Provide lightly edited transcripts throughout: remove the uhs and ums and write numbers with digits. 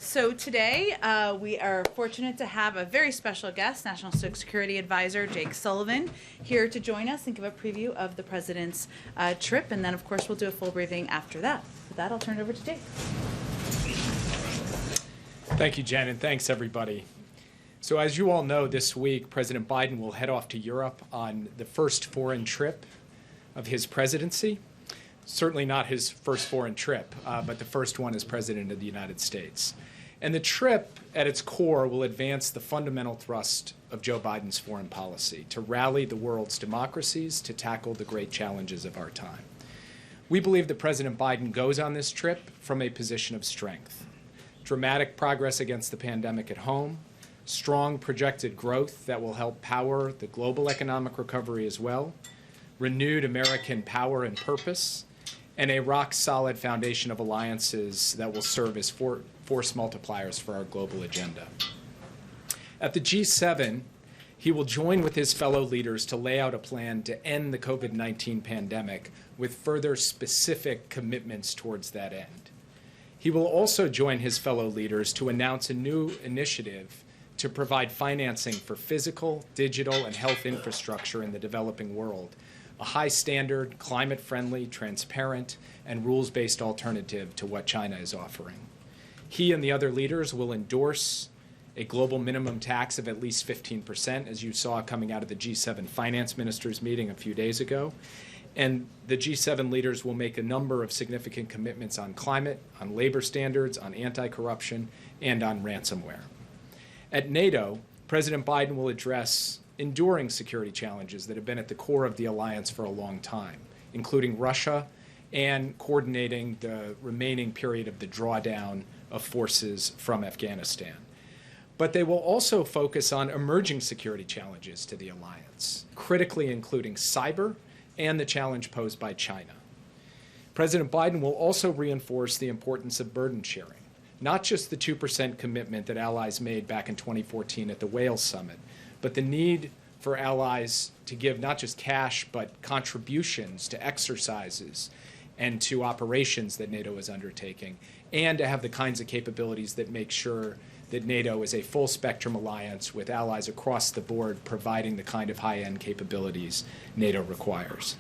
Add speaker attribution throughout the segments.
Speaker 1: So today we are fortunate to have a very special guest, National Security Advisor Jake Sullivan, here to join us and give a preview of the President's trip. And then, of course, we'll do a full briefing after that. With that, I'll turn it over to Jake.
Speaker 2: Thank you, Jen, and thanks, everybody. So as you all know, this week, President Biden will head off to Europe on the first foreign trip of his presidency. Certainly not his first foreign trip, but the first one as President of the United States. And the trip, at its core, will advance the fundamental thrust of Joe Biden's foreign policy, to rally the world's democracies to tackle the great challenges of our time. We believe that President Biden goes on this trip from a position of strength. Dramatic progress against the pandemic at home, strong projected growth that will help power the global economic recovery as well, renewed American power and purpose, and a rock-solid foundation of alliances that will serve as force multipliers for our global agenda. At the G7, he will join with his fellow leaders to lay out a plan to end the COVID-19 pandemic with further specific commitments towards that end. He will also join his fellow leaders to announce a new initiative to provide financing for physical, digital, and health infrastructure in the developing world, a high-standard, climate-friendly, transparent, and rules-based alternative to what China is offering. He and the other leaders will endorse a global minimum tax of at least 15%, as you saw coming out of the G7 finance ministers meeting a few days ago. And the G7 leaders will make a number of significant commitments on climate, on labor standards, on anti-corruption, and on ransomware. At NATO, President Biden will address enduring security challenges that have been at the core of the alliance for a long time, including Russia and coordinating the remaining period of the drawdown of forces from Afghanistan. But they will also focus on emerging security challenges to the alliance, critically including cyber and the challenge posed by China. President Biden will also reinforce the importance of burden sharing, not just the 2% commitment that allies made back in 2014 at the Wales Summit, but the need for allies to give not just cash, but contributions to exercises and to operations that NATO is undertaking, and to have the kinds of capabilities that make sure that NATO is a full-spectrum alliance with allies across the board providing the kind of high-end capabilities NATO requires.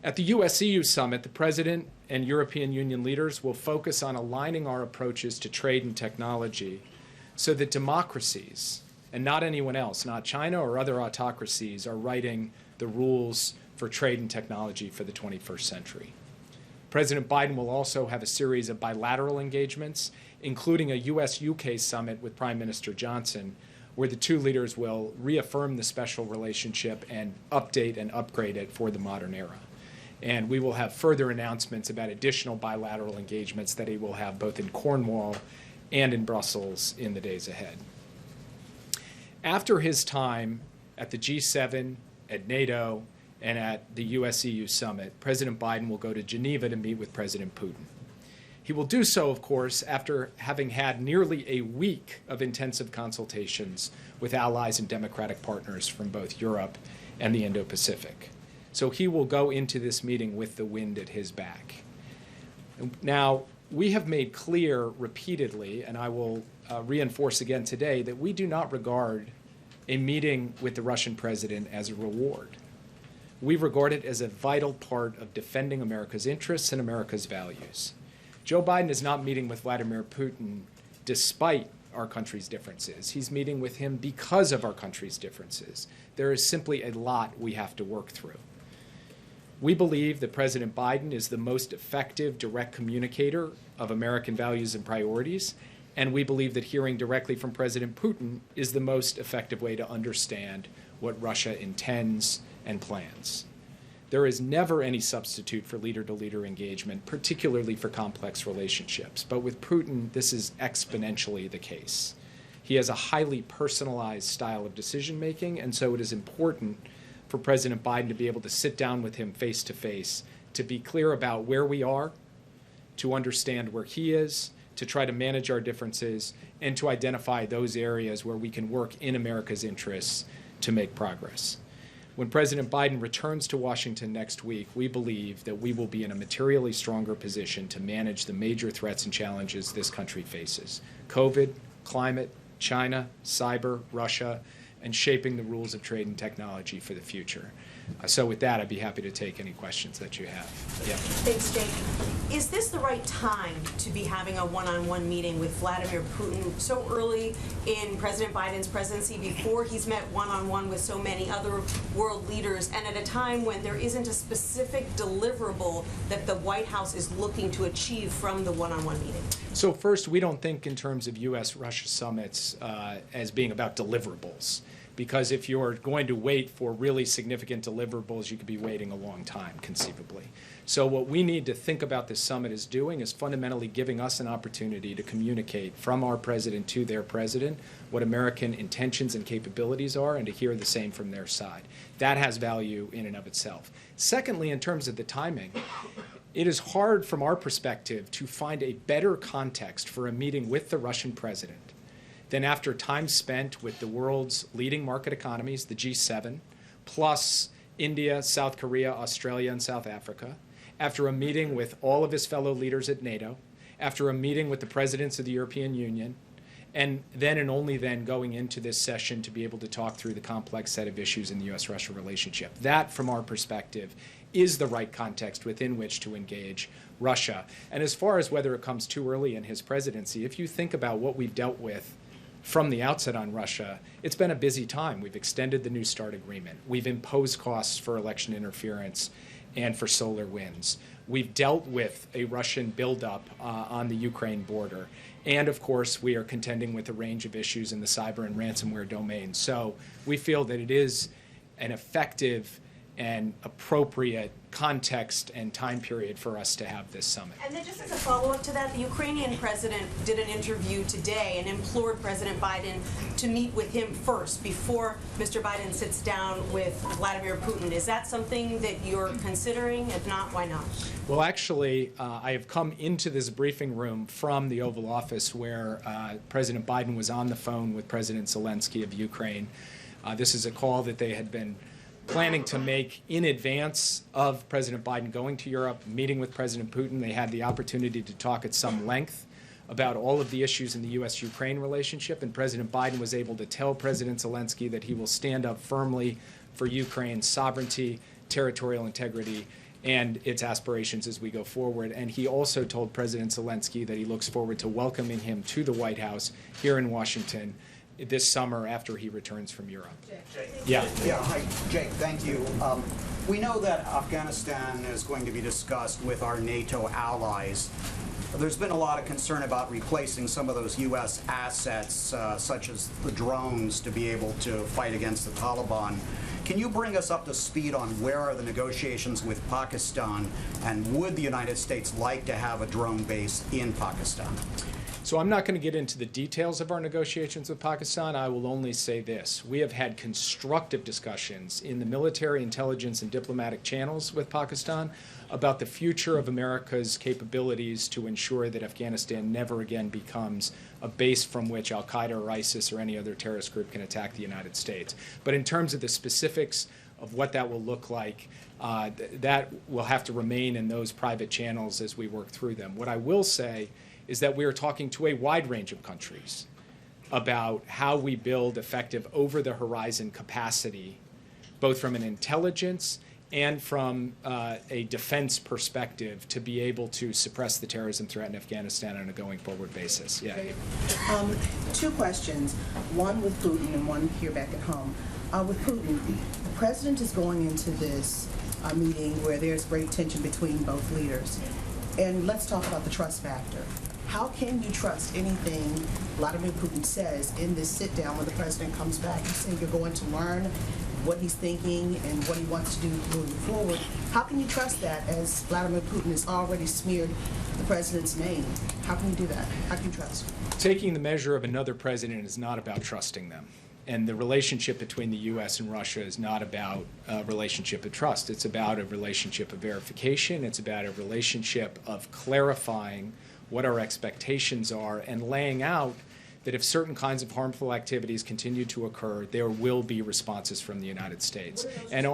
Speaker 2: At the US-EU summit, the President and European Union leaders will focus on aligning our approaches to trade and technology so that democracies, and not anyone else, not China or other autocracies, are writing the rules for trade and technology for the 21st century. President Biden will also have a series of bilateral engagements, including a US-UK summit with Prime Minister Johnson, where the two leaders will reaffirm the special relationship and update and upgrade it for the modern era. And we will have further announcements about additional bilateral engagements that he will have both in Cornwall and in Brussels in the days ahead. After his time at the G7, at NATO, and at the US-EU summit, President Biden will go to Geneva to meet with President Putin. He will do so, of course, after having had nearly a week of intensive consultations with allies and democratic partners from both Europe and the Indo-Pacific. So he will go into this meeting with the wind at his back. Now, we have made clear repeatedly, and I will reinforce again today, that we do not regard a meeting with the Russian president as a reward. We regard it as a vital part of defending America's interests and America's values. Joe Biden is not meeting with Vladimir Putin despite our country's differences. He's meeting with him because of our country's differences. There is simply a lot we have to work through. We believe that President Biden is the most effective direct communicator of American values and priorities, and we believe that hearing directly from President Putin is the most effective way to understand what Russia intends and plans. There is never any substitute for leader-to-leader engagement, particularly for complex relationships. But with Putin, this is exponentially the case. He has a highly personalized style of decision-making, and so it is important for President Biden to be able to sit down with him face-to-face, to be clear about where we are, to understand where he is, to try to manage our differences, and to identify those areas where we can work in America's interests to make progress. When President Biden returns to Washington next week, we believe that we will be in a materially stronger position to manage the major threats and challenges this country faces: COVID, climate, China, cyber, Russia, and shaping the rules of trade and technology for the future. So with that, I'd be happy to take any questions that you have. Yeah.
Speaker 3: Thanks, Jake. Is this the right time to be having a one-on-one meeting with Vladimir Putin so early in President Biden's presidency, before he's met one-on-one with so many other world leaders, and at a time when there isn't a specific deliverable that the White House is looking to achieve from the one-on-one meeting?
Speaker 2: So first, we don't think in terms of U.S.-Russia summits as being about deliverables. Because if you're going to wait for really significant deliverables, you could be waiting a long time, conceivably. So what we need to think about this summit is doing is fundamentally giving us an opportunity to communicate from our president to their president what American intentions and capabilities are, and to hear the same from their side. That has value in and of itself. Secondly, in terms of the timing, it is hard from our perspective to find a better context for a meeting with the Russian president than after time spent with the world's leading market economies, the G7, plus India, South Korea, Australia, and South Africa, after a meeting with all of his fellow leaders at NATO, after a meeting with the presidents of the European Union, and then and only then going into this session to be able to talk through the complex set of issues in the U.S.-Russia relationship. That, from our perspective, is the right context within which to engage Russia. And as far as whether it comes too early in his presidency, if you think about what we've dealt with from the outset on Russia, it's been a busy time. We've extended the New START agreement. We've imposed costs for election interference and for solar winds. We've dealt with a Russian buildup on the Ukraine border. And of course, we are contending with a range of issues in the cyber and ransomware domain. So we feel that it is an effective and appropriate context and time period for us to have this summit.
Speaker 3: And then just as a follow-up to that, the Ukrainian president did an interview today and implored President Biden to meet with him first before Mr. Biden sits down with Vladimir Putin. Is that something that you're considering? If not, why not?
Speaker 2: Well, actually, I have come into this briefing room from the Oval Office where President Biden was on the phone with President Zelensky of Ukraine. This is a call that they had been planning to make in advance of President Biden going to Europe, meeting with President Putin. They had the opportunity to talk at some length about all of the issues in the U.S.-Ukraine relationship, and President Biden was able to tell President Zelensky that he will stand up firmly for Ukraine's sovereignty, territorial integrity, and its aspirations as we go forward. And he also told President Zelensky that he looks forward to welcoming him to the White House here in Washington this summer after he returns from Europe.
Speaker 4: Jake.
Speaker 2: Yeah.
Speaker 4: Hi, Jake. Thank you. We know that Afghanistan is going to be discussed with our NATO allies. There's been a lot of concern about replacing some of those U.S. assets, such as the drones, to be able to fight against the Taliban. Can you bring us up to speed on where are the negotiations with Pakistan, and would the United States like to have a drone base in Pakistan?
Speaker 2: So I'm not going to get into the details of our negotiations with Pakistan. I will only say this. We have had constructive discussions in the military, intelligence, and diplomatic channels with Pakistan about the future of America's capabilities to ensure that Afghanistan never again becomes a base from which al-Qaeda or ISIS or any other terrorist group can attack the United States. But in terms of the specifics of what that will look like, that will have to remain in those private channels as we work through them. What I will say is that we are talking to a wide range of countries about how we build effective over-the-horizon capacity, both from an intelligence and from a defense perspective, to be able to suppress the terrorism threat in Afghanistan on a going-forward basis. Yeah.
Speaker 5: Two questions, one with Putin and one here back at home. With Putin, the president is going into this meeting where there's great tension between both leaders. And let's talk about the trust factor. How can you trust anything Vladimir Putin says in this sit-down when the president comes back? You say you're going to learn what he's thinking and what he wants to do moving forward. How can you trust that as Vladimir Putin has already smeared the president's name? How can you do that? How can you trust?
Speaker 2: Taking the measure of another president is not about trusting them. And the relationship between the U.S. and Russia is not about a relationship of trust. It's about a relationship of verification. It's about a relationship of clarifying what our expectations are and laying out that if certain kinds of harmful activities continue to occur, there will be responses from the United States. And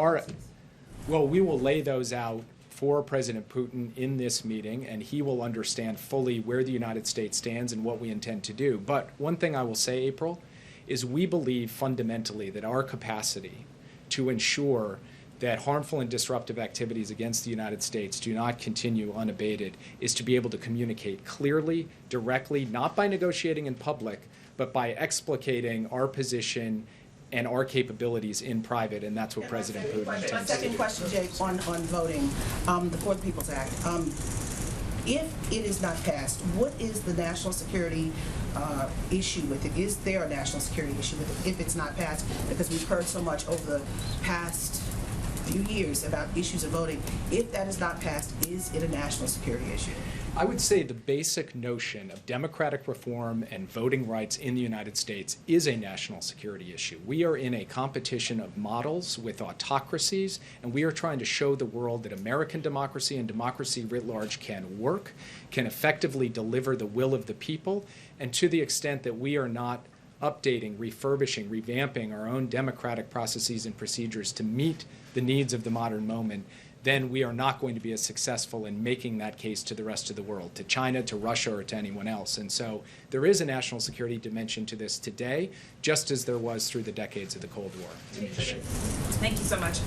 Speaker 2: we will lay those out for President Putin in this meeting, and he will understand fully where the United States stands and what we intend to do. But one thing I will say, April, is we believe fundamentally that our capacity to ensure that harmful and disruptive activities against the United States do not continue unabated is to be able to communicate clearly, directly, not by negotiating in public, but by explicating our position and our capabilities in private, and that's what President Putin
Speaker 5: My
Speaker 2: intends to do.
Speaker 5: second question, Jake, on voting, the For the People's Act. If it is not passed, what is the national security issue with it? Is there a national security issue with it if it's not passed? Because we've heard so much over the past few years about issues of voting. If that is not passed, is it a national security issue?
Speaker 2: I would say the basic notion of democratic reform and voting rights in the United States is a national security issue. We are in a competition of models with autocracies, and we are trying to show the world that American democracy and democracy writ large can work, can effectively deliver the will of the people, and to the extent that we are not updating, refurbishing, revamping our own democratic processes and procedures to meet the needs of the modern moment, then we are not going to be as successful in making that case to the rest of the world, to China, to Russia, or to anyone else. And so there is a national security dimension to this today, just as there was through the decades of the Cold War.
Speaker 6: Thank you so much.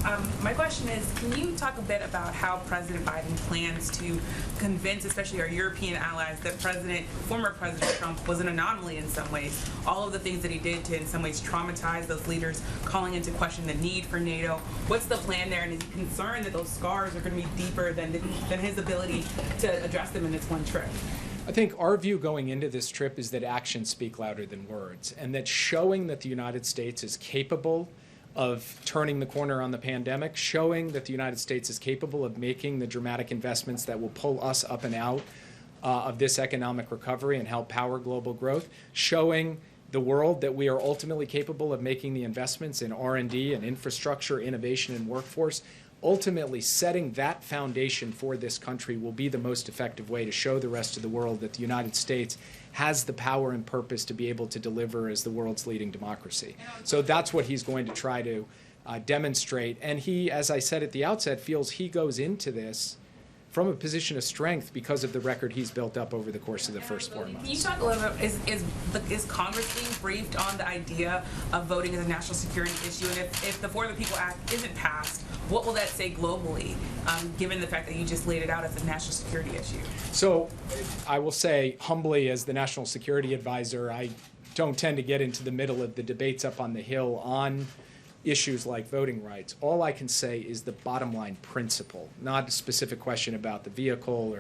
Speaker 6: My question is, can you talk a bit about how President Biden plans to convince, especially our European allies, that former President Trump was an anomaly in some ways? All of the things that he did to, in some ways, traumatize those leaders, calling into question the need for NATO. What's the plan there, and is he concerned that those scars are going to be deeper than his ability to address them in this one trip?
Speaker 2: I think our view going into this trip is that actions speak louder than words, and that showing that the United States is capable of turning the corner on the pandemic, showing that the United States is capable of making the dramatic investments that will pull us up and out of this economic recovery and help power global growth, showing the world that we are ultimately capable of making the investments in R&D and infrastructure, innovation, and workforce. Ultimately, setting that foundation for this country will be the most effective way to show the rest of the world that the United States has the power and purpose to be able to deliver as the world's leading democracy. So that's what he's going to try to demonstrate. And he, as I said at the outset, feels he goes into this from a position of strength because of the record he's built up over the course of the first 4 months.
Speaker 6: Can you talk a little bit, is Congress being briefed on the idea of voting as a national security issue? And if the For the People Act isn't passed, what will that say globally, given the fact that you just laid it out as a national security issue?
Speaker 2: So I will say humbly, as the National Security Advisor, I don't tend to get into the middle of the debates up on the Hill on issues like voting rights. All I can say is the bottom line principle, not a specific question about the vehicle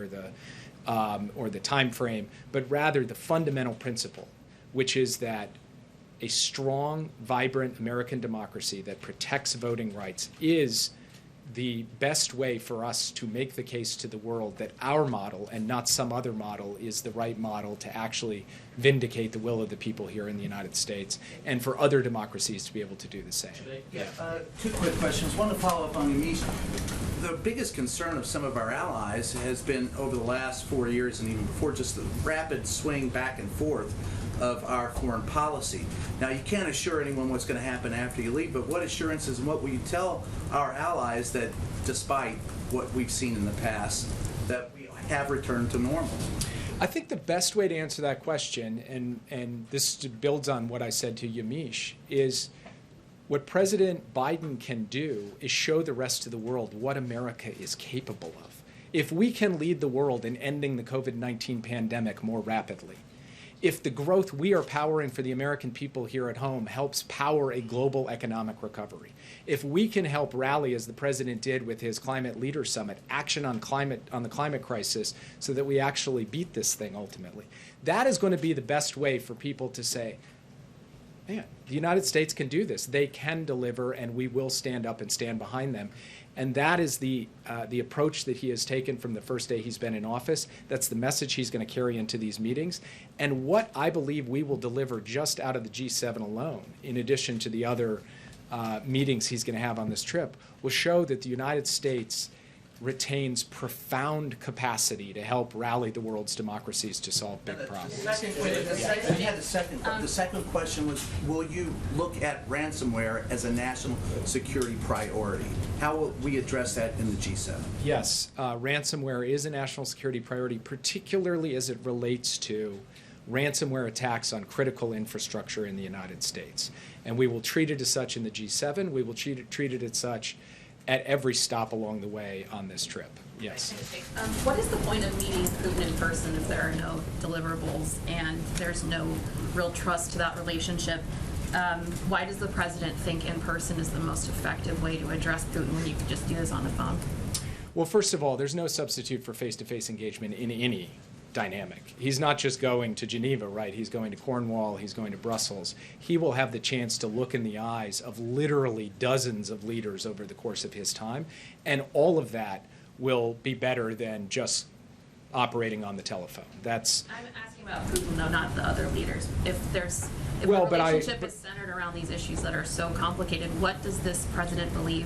Speaker 2: or the time frame, but rather the fundamental principle, which is that a strong, vibrant American democracy that protects voting rights is the best way for us to make the case to the world that our model and not some other model is the right model to actually vindicate the will of the people here in the United States, and for other democracies to be able to do the same.
Speaker 7: Yeah, two quick questions. One to follow up on Yamiche. The biggest concern of some of our allies has been over the last 4 years and even before just the rapid swing back and forth of our foreign policy. Now, you can't assure anyone what's going to happen after you leave, but what assurances and what will you tell our allies that despite what we've seen in the past, that we have returned to normal?
Speaker 2: I think the best way to answer that question, and this builds on what I said to Yamiche, is what President Biden can do is show the rest of the world what America is capable of. If we can lead the world in ending the COVID-19 pandemic more rapidly, if the growth we are powering for the American people here at home helps power a global economic recovery, if we can help rally, as the president did with his Climate Leaders Summit, action on the climate crisis so that we actually beat this thing ultimately, that is going to be the best way for people to say, man, the United States can do this. They can deliver, and we will stand up and stand behind them. And that is the approach that he has taken from the first day he's been in office. That's the message he's going to carry into these meetings. And what I believe we will deliver just out of the G7 alone, in addition to the other meetings he's going to have on this trip, will show that the United States retains profound capacity to help rally the world's democracies to solve big problems.
Speaker 7: The second question was, will you look at ransomware as a national security priority? How will we address that in the G7?
Speaker 2: Yes, ransomware is a national security priority, particularly as it relates to ransomware attacks on critical infrastructure in the United States. And we will treat it as such in the G7. We will treat it as such at every stop along the way on this trip. Yes.
Speaker 8: What is the point of meeting Putin in person if there are no deliverables and there's no real trust to that relationship? Why does the president think in person is the most effective way to address Putin when you could just do this on the phone?
Speaker 2: Well, first of all, there's no substitute for face-to-face engagement in any dynamic. He's not just going to Geneva, right? He's going to Cornwall, he's going to Brussels. He will have the chance to look in the eyes of literally dozens of leaders over the course of his time, and all of that will be better than just operating on the telephone. That's...
Speaker 8: I'm asking about Putin, though, not the other leaders. If the relationship is centered around these issues that are so complicated, what does this president believe?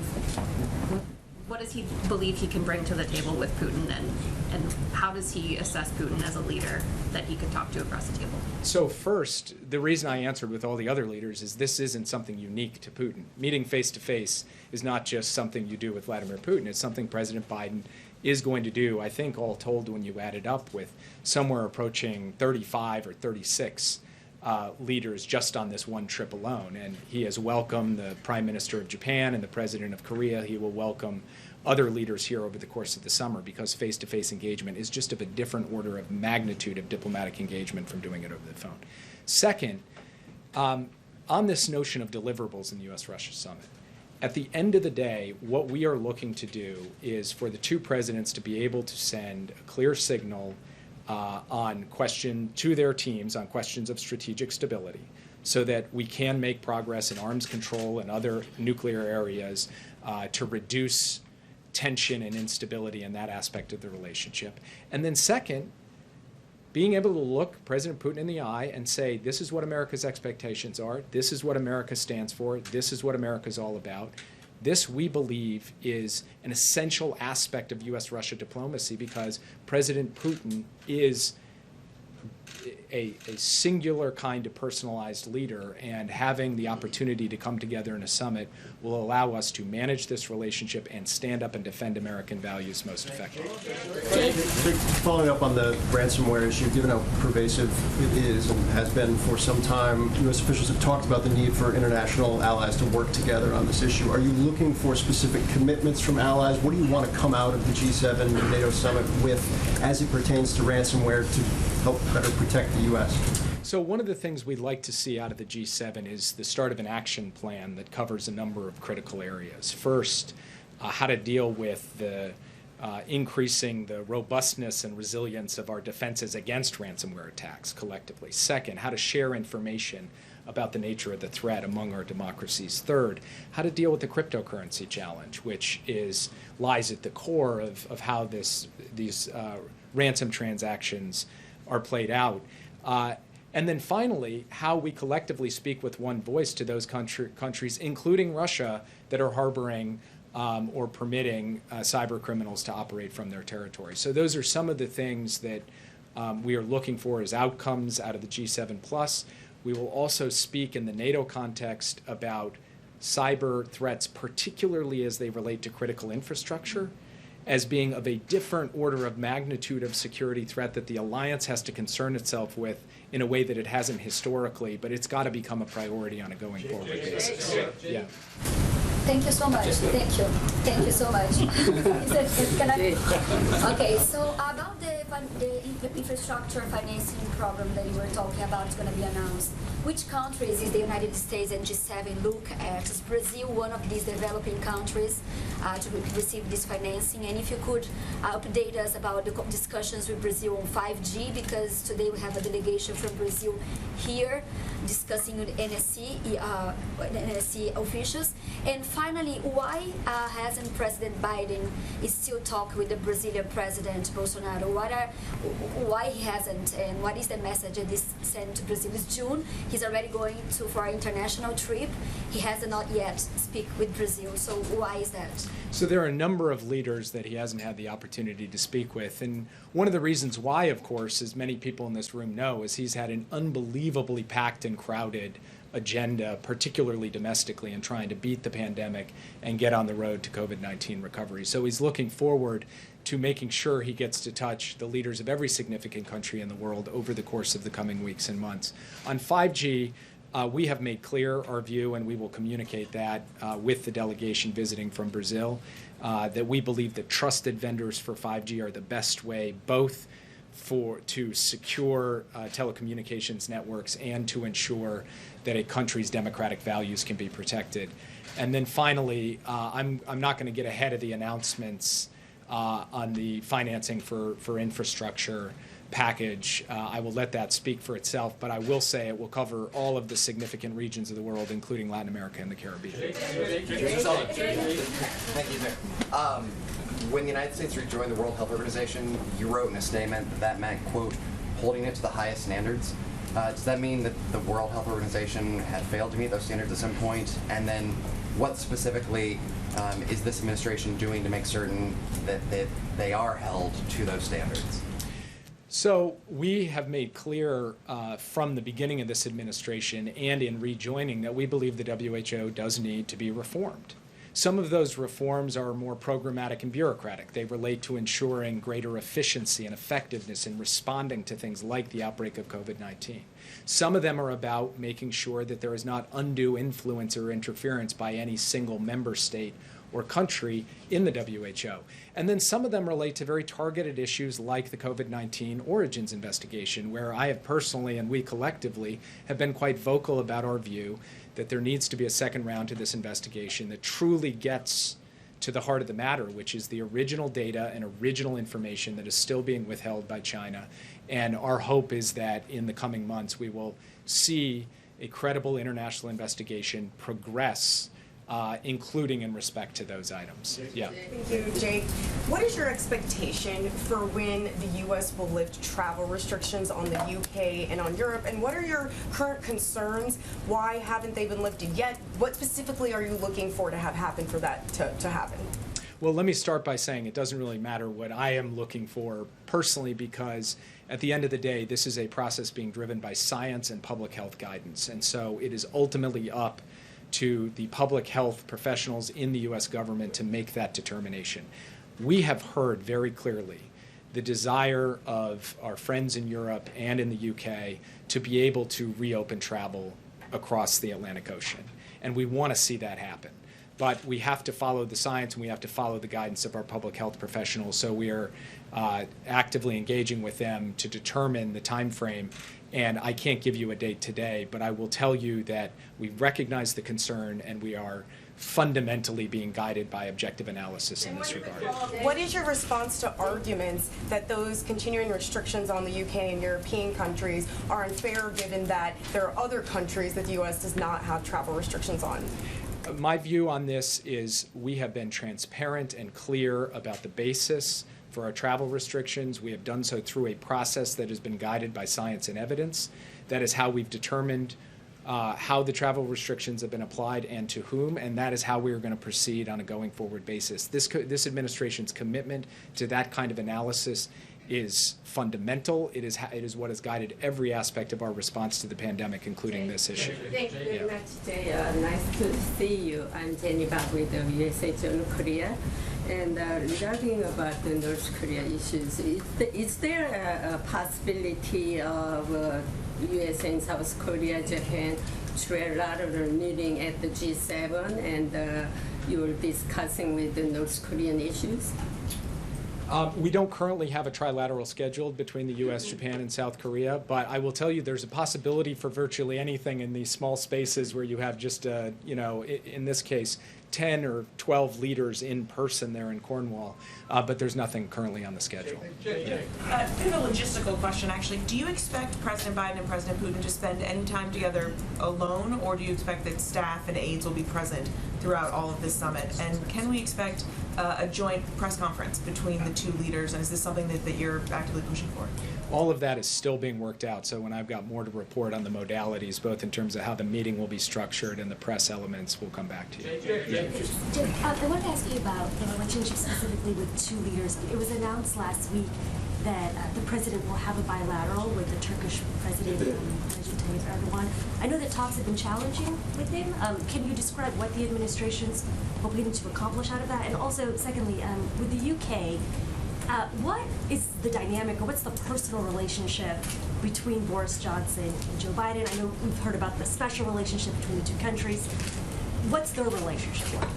Speaker 8: What does he believe he can bring to the table with Putin, and how does he assess Putin as a leader that he could talk to across the table?
Speaker 2: So first, the reason I answered with all the other leaders is this isn't something unique to Putin. Meeting face-to-face is not just something you do with Vladimir Putin. It's something President Biden is going to do, I think, all told, when you add it up, with somewhere approaching 35 or 36 leaders just on this one trip alone. And he has welcomed the Prime Minister of Japan and the President of Korea. He will welcome other leaders here over the course of the summer, because face-to-face engagement is just of a different order of magnitude of diplomatic engagement from doing it over the phone. Second, on this notion of deliverables in the U.S.-Russia summit, at the end of the day, what we are looking to do is for the two presidents to be able to send a clear signal to their teams on questions of strategic stability, so that we can make progress in arms control and other nuclear areas to reduce tension and instability in that aspect of the relationship. And then second, being able to look President Putin in the eye and say, this is what America's expectations are, this is what America stands for, this is what America's all about. This, we believe, is an essential aspect of U.S.-Russia diplomacy, because President Putin is a singular kind of personalized leader, and having the opportunity to come together in a summit will allow us to manage this relationship and stand up and defend American values most effectively.
Speaker 9: Following up on the ransomware issue, given how pervasive it is and has been for some time, U.S. officials have talked about the need for international allies to work together on this issue. Are you looking for specific commitments from allies? What do you want to come out of the G7 and NATO summit with as it pertains to ransomware to help better protect the U.S.?
Speaker 2: So one of the things we'd like to see out of the G7 is the start of an action plan that covers a number of critical areas. First, how to deal with the increasing the robustness and resilience of our defenses against ransomware attacks collectively. Second, how to share information about the nature of the threat among our democracies. Third, how to deal with the cryptocurrency challenge, which lies at the core of how these ransom transactions are played out. And then finally, how we collectively speak with one voice to those countries, including Russia, that are harboring or permitting cyber criminals to operate from their territory. So those are some of the things that we are looking for as outcomes out of the G7+. We will also speak in the NATO context about cyber threats, particularly as they relate to critical infrastructure, as being of a different order of magnitude of security threat that the alliance has to concern itself with in a way that it hasn't historically, but it's got to become a priority on a going forward basis. Yeah.
Speaker 10: Thank you so much. Thank you. Thank you so much. Okay, so about the infrastructure financing program that you were talking about is going to be announced. Which countries is the United States and G7 look at? Is Brazil one of these developing countries to receive this financing? And if you could update us about the discussions with Brazil on 5G, because today we have a delegation from Brazil here discussing with NSC officials. And finally, why hasn't President Biden still talking with the Brazilian President Bolsonaro? why he hasn't, and what is the message that is sent to Brazil? It's June. He's already going for an international trip. He has not yet speak with Brazil. So why is that?
Speaker 2: So there are a number of leaders that he hasn't had the opportunity to speak with. And one of the reasons why, of course, as many people in this room know, is he's had an unbelievably packed and crowded agenda, particularly domestically, in trying to beat the pandemic and get on the road to COVID-19 recovery. So he's looking forward to making sure he gets to touch the leaders of every significant country in the world over the course of the coming weeks and months. On 5G, we have made clear our view, and we will communicate that with the delegation visiting from Brazil, that we believe that trusted vendors for 5G are the best way both to secure telecommunications networks and to ensure that a country's democratic values can be protected. And then finally, I'm not going to get ahead of the announcements on the financing for infrastructure package. I will let that speak for itself, but I will say it will cover all of the significant regions of the world, including Latin America and the Caribbean.
Speaker 11: Thank you, sir. When the United States rejoined the World Health Organization, you wrote in a statement that meant, quote, holding it to the highest standards. Does that mean that the World Health Organization had failed to meet those standards at some point? And then what specifically is this administration doing to make certain that they are held to those standards?
Speaker 2: So we have made clear from the beginning of this administration and in rejoining that we believe the WHO does need to be reformed. Some of those reforms are more programmatic and bureaucratic. They relate to ensuring greater efficiency and effectiveness in responding to things like the outbreak of COVID-19. Some of them are about making sure that there is not undue influence or interference by any single member state or country in the WHO. And then some of them relate to very targeted issues like the COVID-19 origins investigation, where I have personally and we collectively have been quite vocal about our view that there needs to be a second round to this investigation that truly gets to the heart of the matter, which is the original data and original information that is still being withheld by China. And our hope is that in the coming months we will see a credible international investigation progress, including in respect to those items. Yeah.
Speaker 3: Thank you, Jake. What is your expectation for when the U.S. will lift travel restrictions on the UK and on Europe? And what are your current concerns? Why haven't they been lifted yet? What specifically are you looking for to have happen for that to happen?
Speaker 2: Well, let me start by saying it doesn't really matter what I am looking for personally, because at the end of the day, this is a process being driven by science and public health guidance. And so it is ultimately up to the public health professionals in the U.S. government to make that determination. We have heard very clearly the desire of our friends in Europe and in the UK to be able to reopen travel across the Atlantic Ocean. And we want to see that happen. But we have to follow the science and we have to follow the guidance of our public health professionals. So we are actively engaging with them to determine the time frame. And I can't give you a date today, but I will tell you that we recognize the concern and we are fundamentally being guided by objective analysis in this regard.
Speaker 3: What is your response to arguments that those continuing restrictions on the UK and European countries are unfair, given that there are other countries that the U.S. does not have travel restrictions on?
Speaker 2: My view on this is we have been transparent and clear about the basis for our travel restrictions. We have done so through a process that has been guided by science and evidence. That is how we've determined how the travel restrictions have been applied and to whom, and that is how we are going to proceed on a going forward basis. This administration's commitment to that kind of analysis is fundamental. It is what has guided every aspect of our response to the pandemic, including this issue.
Speaker 12: Thank you very much, Jay. Nice to see you. I'm Jenny Bach with the USA Journal Korea. And regarding about the North Korea issues, is there a possibility of U.S. and South Korea, Japan, trilateral meeting at the G7, and you were discussing with the North Korean issues?
Speaker 2: We don't currently have a trilateral scheduled between the U.S., Japan, and South Korea, but I will tell you there's a possibility for virtually anything in these small spaces where you have just, in this case, 10 or 12 leaders in person there in Cornwall, but there's nothing currently on the schedule.
Speaker 6: Bit of a logistical question, actually. Do you expect President Biden and President Putin to spend any time together alone, or do you expect that staff and aides will be present throughout all of this summit? And can we expect a joint press conference between the two leaders, and is this something that you're actively pushing for?
Speaker 2: All of that is still being worked out. So when I've got more to report on the modalities, both in terms of how the meeting will be structured and the press elements, we'll come back to you.
Speaker 13: Jim, I wanted to ask you about the relationship specifically with two leaders. It was announced last week that the president will have a bilateral with the Turkish president, Recep Tayyip Erdogan. I know that talks have been challenging with him. Can you describe what the administration's hoping to accomplish out of that? And also, secondly, with the UK, what is the dynamic, or what's the personal relationship between Boris Johnson and Joe Biden? I know we've heard about the special relationship between the two countries. What's their relationship like?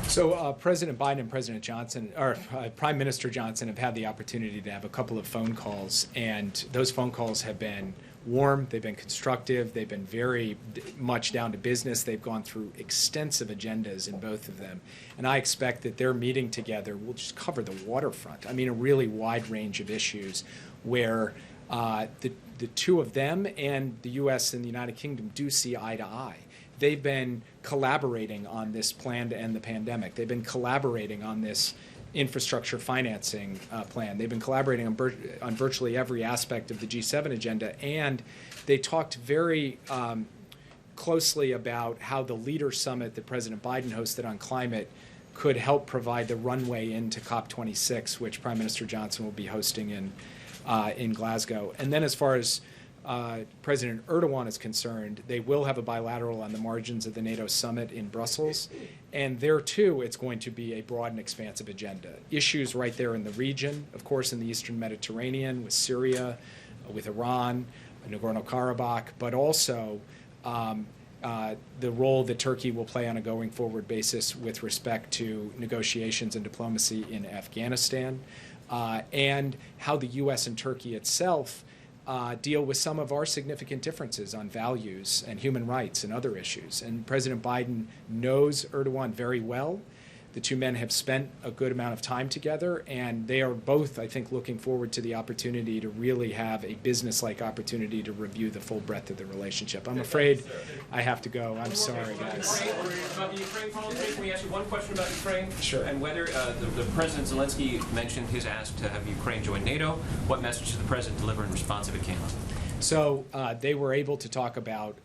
Speaker 2: So President Biden and President Johnson, or Prime Minister Johnson, have had the opportunity to have a couple of phone calls, and those phone calls have been warm, they've been constructive, they've been very much down to business. They've gone through extensive agendas in both of them. And I expect that their meeting together will just cover the waterfront. I mean, a really wide range of issues where the two of them and the U.S. and the United Kingdom do see eye to eye. They've been collaborating on this plan to end the pandemic. They've been collaborating on this infrastructure financing plan. They've been collaborating on virtually every aspect of the G7 agenda, and they talked very closely about how the leader summit that President Biden hosted on climate could help provide the runway into COP26, which Prime Minister Johnson will be hosting in Glasgow. And then as far as President Erdogan is concerned, they will have a bilateral on the margins of the NATO summit in Brussels. And there, too, it's going to be a broad and expansive agenda. Issues right there in the region, of course, in the Eastern Mediterranean, with Syria, with Iran, Nagorno-Karabakh, but also the role that Turkey will play on a going forward basis with respect to negotiations and diplomacy in Afghanistan, and how the U.S. and Turkey itself deal with some of our significant differences on values and human rights and other issues. And President Biden knows Erdogan very well. The two men have spent a good amount of time together, and they are both, I think, looking forward to the opportunity to really have a business-like opportunity to review the full breadth of the relationship. I'm afraid I have to go. I'm sorry, guys.
Speaker 14: About the Ukraine politics, can we ask you one question about Ukraine?
Speaker 2: Sure.
Speaker 14: And whether the President Zelensky mentioned his ask to have Ukraine join NATO. What message did the President deliver in response if it came up?
Speaker 2: So they were able to talk about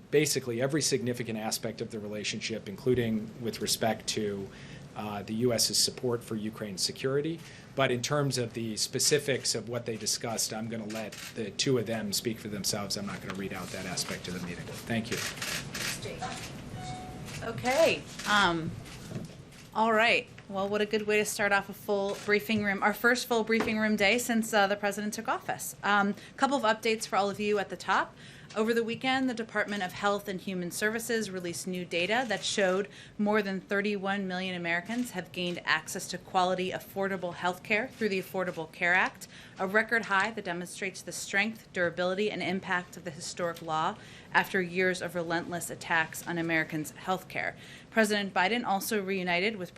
Speaker 2: basically every significant aspect of the relationship, including with respect to the U.S.'s support for Ukraine's security. But in terms of the specifics of what they discussed, I'm going to let the two of them speak for themselves. I'm not going to read out that aspect of the meeting. Thank you.
Speaker 1: Okay. All right. Well, what a good way to start off a full briefing room, our first full briefing room day since the president took office. A couple of updates for all of you at the top. Over the weekend, the Department of Health and Human Services released new data that showed more than 31 million Americans have gained access to quality, affordable health care through the Affordable Care Act, a record high that demonstrates the strength, durability, and impact of the historic law after years of relentless attacks on Americans' health care. President Biden also reunited with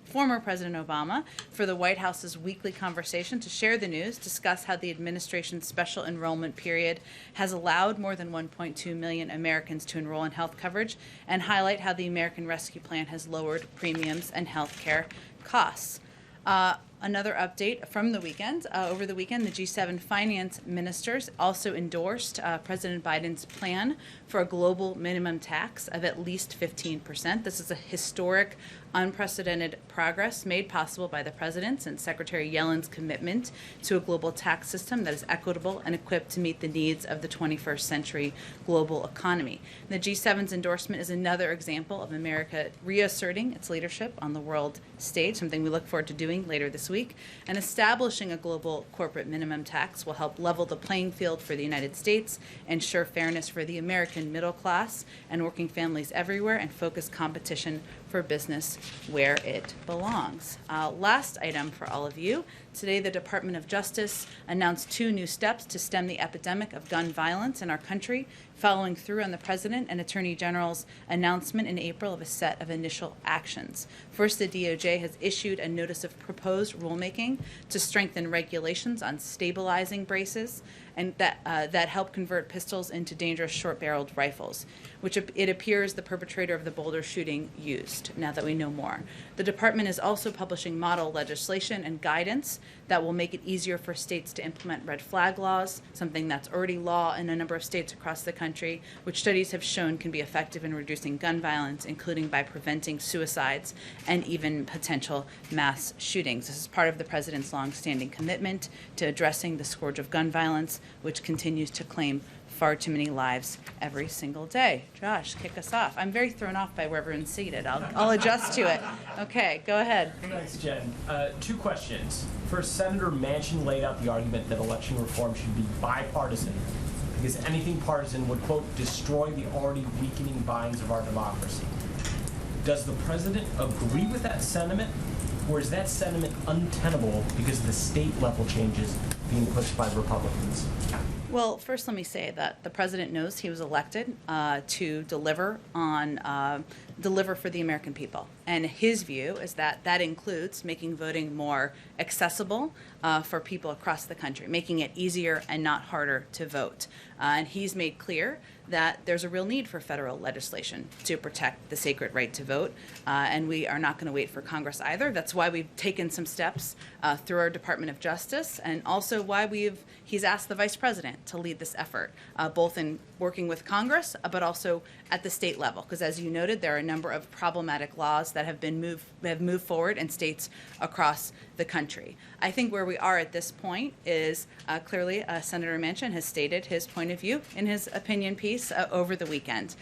Speaker 1: former President Obama for the White House's weekly conversation to share the news, discuss how the administration's special enrollment period has allowed more than 1.2 million Americans to enroll in health coverage, and highlight how the American Rescue Plan has lowered premiums and health care costs. Another update from the weekend. Over the weekend, the G7 finance ministers also endorsed President Biden's plan for a global minimum tax of at least 15%. This is a historic, unprecedented progress made possible by the president's and Secretary Yellen's commitment to a global tax system that is equitable and equipped to meet the needs of the 21st century global economy. The G7's endorsement is another example of America reasserting its leadership on the world stage, something we look forward to doing later this week. And establishing a global corporate minimum tax will help level the playing field for the United States, ensure fairness for the American middle class and working families everywhere, and focus competition for business where it belongs. Last item for all of you. Today, the Department of Justice announced 2 new steps to stem the epidemic of gun violence in our country, following through on the President and Attorney General's announcement in April of a set of initial actions. First, the DOJ has issued a notice of proposed rulemaking to strengthen regulations on stabilizing braces and that help convert pistols into dangerous short-barreled rifles, which it appears the perpetrator of the Boulder shooting used, now that we know more. The department is also publishing model legislation and guidance that will make it easier for states to implement red flag laws, something that's already law in a number of states across the country, which studies have shown can be effective in reducing gun violence, including by preventing suicides and even potential mass shootings. This is part of the president's longstanding commitment to addressing the scourge of gun violence, which continues to claim far too many lives every single day. Josh, kick us off. I'm very thrown off by where everyone's seated. I'll adjust to it. Okay, go ahead.
Speaker 15: Thanks, Jen. Two questions. First, Senator Manchin laid out the argument that election reform should be bipartisan because anything partisan would, quote, destroy the already weakening binds of our democracy. Does the president agree with that sentiment, or is that sentiment untenable because of the state level changes being pushed by Republicans?
Speaker 1: Well, first let me say that the president knows he was elected to deliver for the American people. And his view is that that includes making voting more accessible for people across the country, making it easier and not harder to vote. And he's made clear that there's a real need for federal legislation to protect the sacred right to vote, and we are not going to wait for Congress either. That's why we've taken some steps through our Department of Justice, and also why he's asked the Vice President to lead this effort, both in working with Congress, but also at the state level, because as you noted, there are a number of problematic laws that have moved forward in states across the country. I think where we are at this point is clearly Senator Manchin has stated his point of view in his opinion piece over the weekend,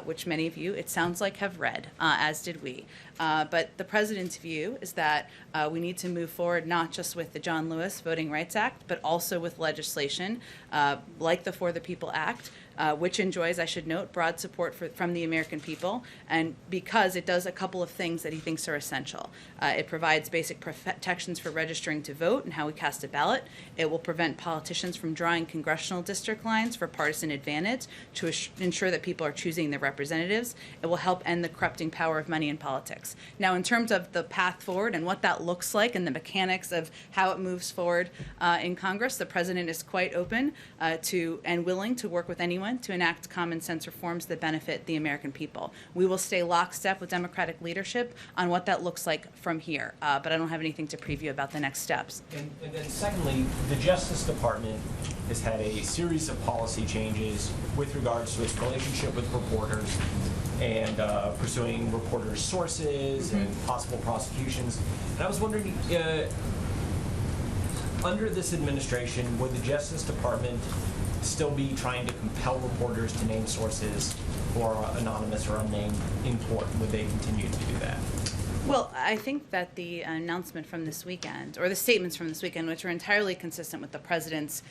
Speaker 1: which many of you, it sounds like, have read, as did we. But the president's view is that we need to move forward not just with the John Lewis Voting Rights Act, but also with legislation like the For the People Act, which enjoys, I should note, broad support from the American people, and because it does a couple of things that he thinks are essential. It provides basic protections for registering to vote and how we cast a ballot. It will prevent politicians from drawing congressional district lines for partisan advantage to ensure that people are choosing their representatives. It will help end the corrupting power of money in politics. Now, in terms of the path forward and what that looks like and the mechanics of how it moves forward in Congress, the president is quite open to and willing to work with anyone to enact common sense reforms that benefit the American people. We will stay lockstep with Democratic leadership on what that looks like from here, but I don't have anything to preview about the next steps.
Speaker 15: And then secondly, the Justice Department has had a series of policy changes with regards to its relationship with reporters and pursuing reporters' sources and possible prosecutions. And I was wondering, under this administration, would the Justice Department still be trying to compel reporters to name sources who are anonymous or unnamed in court? Would they continue to do that?
Speaker 1: Well, I think that the announcement from this weekend, or the statements from this weekend, which are entirely consistent with the president's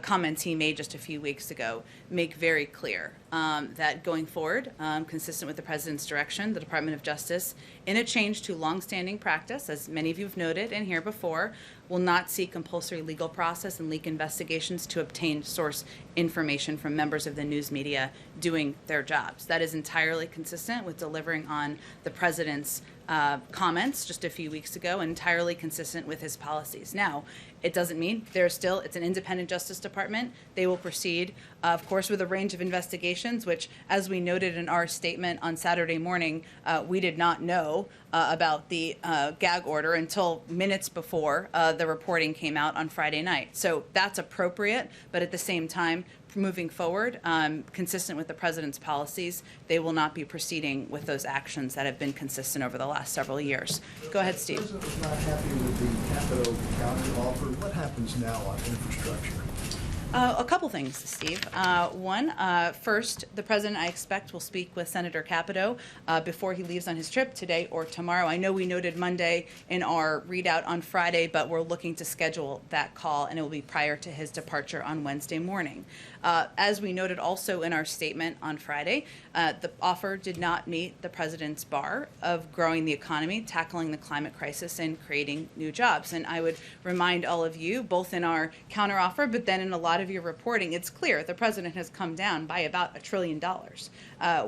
Speaker 1: comments he made just a few weeks ago, make very clear that going forward, consistent with the president's direction, the Department of Justice, in a change to longstanding practice, as many of you have noted and here before, will not seek compulsory legal process and leak investigations to obtain source information from members of the news media doing their jobs. That is entirely consistent with delivering on the president's comments just a few weeks ago, and entirely consistent with his policies. Now, it doesn't mean it's an independent Justice Department. They will proceed, of course, with a range of investigations, which, as we noted in our statement on Saturday morning, we did not know about the gag order until minutes before the reporting came out on Friday night. So that's appropriate, but at the same time, moving forward, consistent with the president's policies, they will not be proceeding with those actions that have been consistent over the last several years. Go ahead, Steve.
Speaker 16: The president was not happy with the Capitol counter offer. What happens now on infrastructure?
Speaker 1: A couple things, Steve. One, first, the president, I expect, will speak with Senator Capito before he leaves on his trip today or tomorrow. I know we noted Monday in our readout on Friday, but we're looking to schedule that call, and it will be prior to his departure on Wednesday morning. As we noted also in our statement on Friday, the offer did not meet the president's bar of growing the economy, tackling the climate crisis, and creating new jobs. And I would remind all of you, both in our counteroffer, but then in a lot lot of your reporting, it's clear the president has come down by about $1 trillion.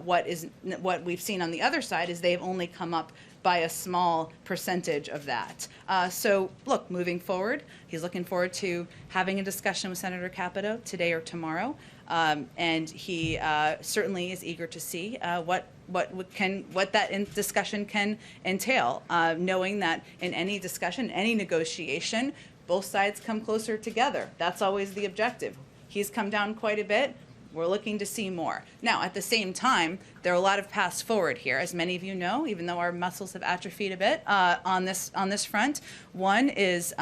Speaker 1: What we've seen on the other side is they've only come up by a small percentage of that. So look, moving forward, he's looking forward to having a discussion with Senator Capito today or tomorrow, and he certainly is eager to see what that discussion can entail, knowing that in any discussion, any negotiation, both sides come closer together. That's always the objective. He's come down quite a bit. We're looking to see more. Now, at the same time, there are a lot of paths forward here, as many of you know, even though our muscles have atrophied a bit on this front. One is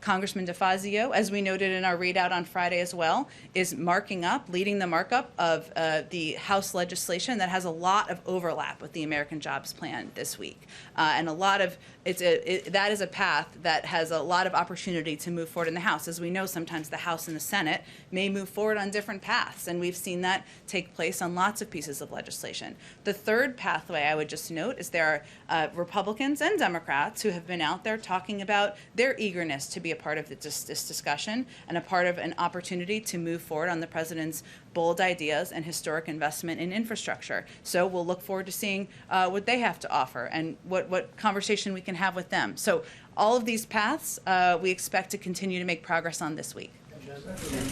Speaker 1: Congressman DeFazio, as we noted in our readout on Friday as well, is leading the markup of the House legislation that has a lot of overlap with the American Jobs Plan this week, and a lot of that is a path that has a lot of opportunity to move forward in the House. As we know, sometimes the House and the Senate may move forward on different paths, and we've seen that take place on lots of pieces of legislation. The third pathway I would just note is there are Republicans and Democrats who have been out there talking about their eagerness to be a part of this discussion and a part of an opportunity to move forward on the president's bold ideas and historic investment in infrastructure. So we'll look forward to seeing what they have to offer and what conversation we can have with them. So all of these paths we expect to continue to make progress on this week.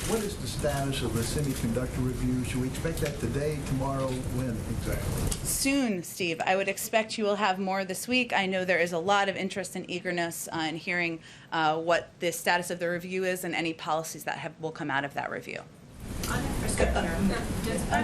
Speaker 16: What is the status of the semiconductor review? Should we expect that today, tomorrow, when exactly?
Speaker 1: Soon, Steve. I would expect you will have more this week. I know there is a lot of interest and eagerness in hearing what the status of the review is and any policies that will come out of that review.
Speaker 17: On infrastructure,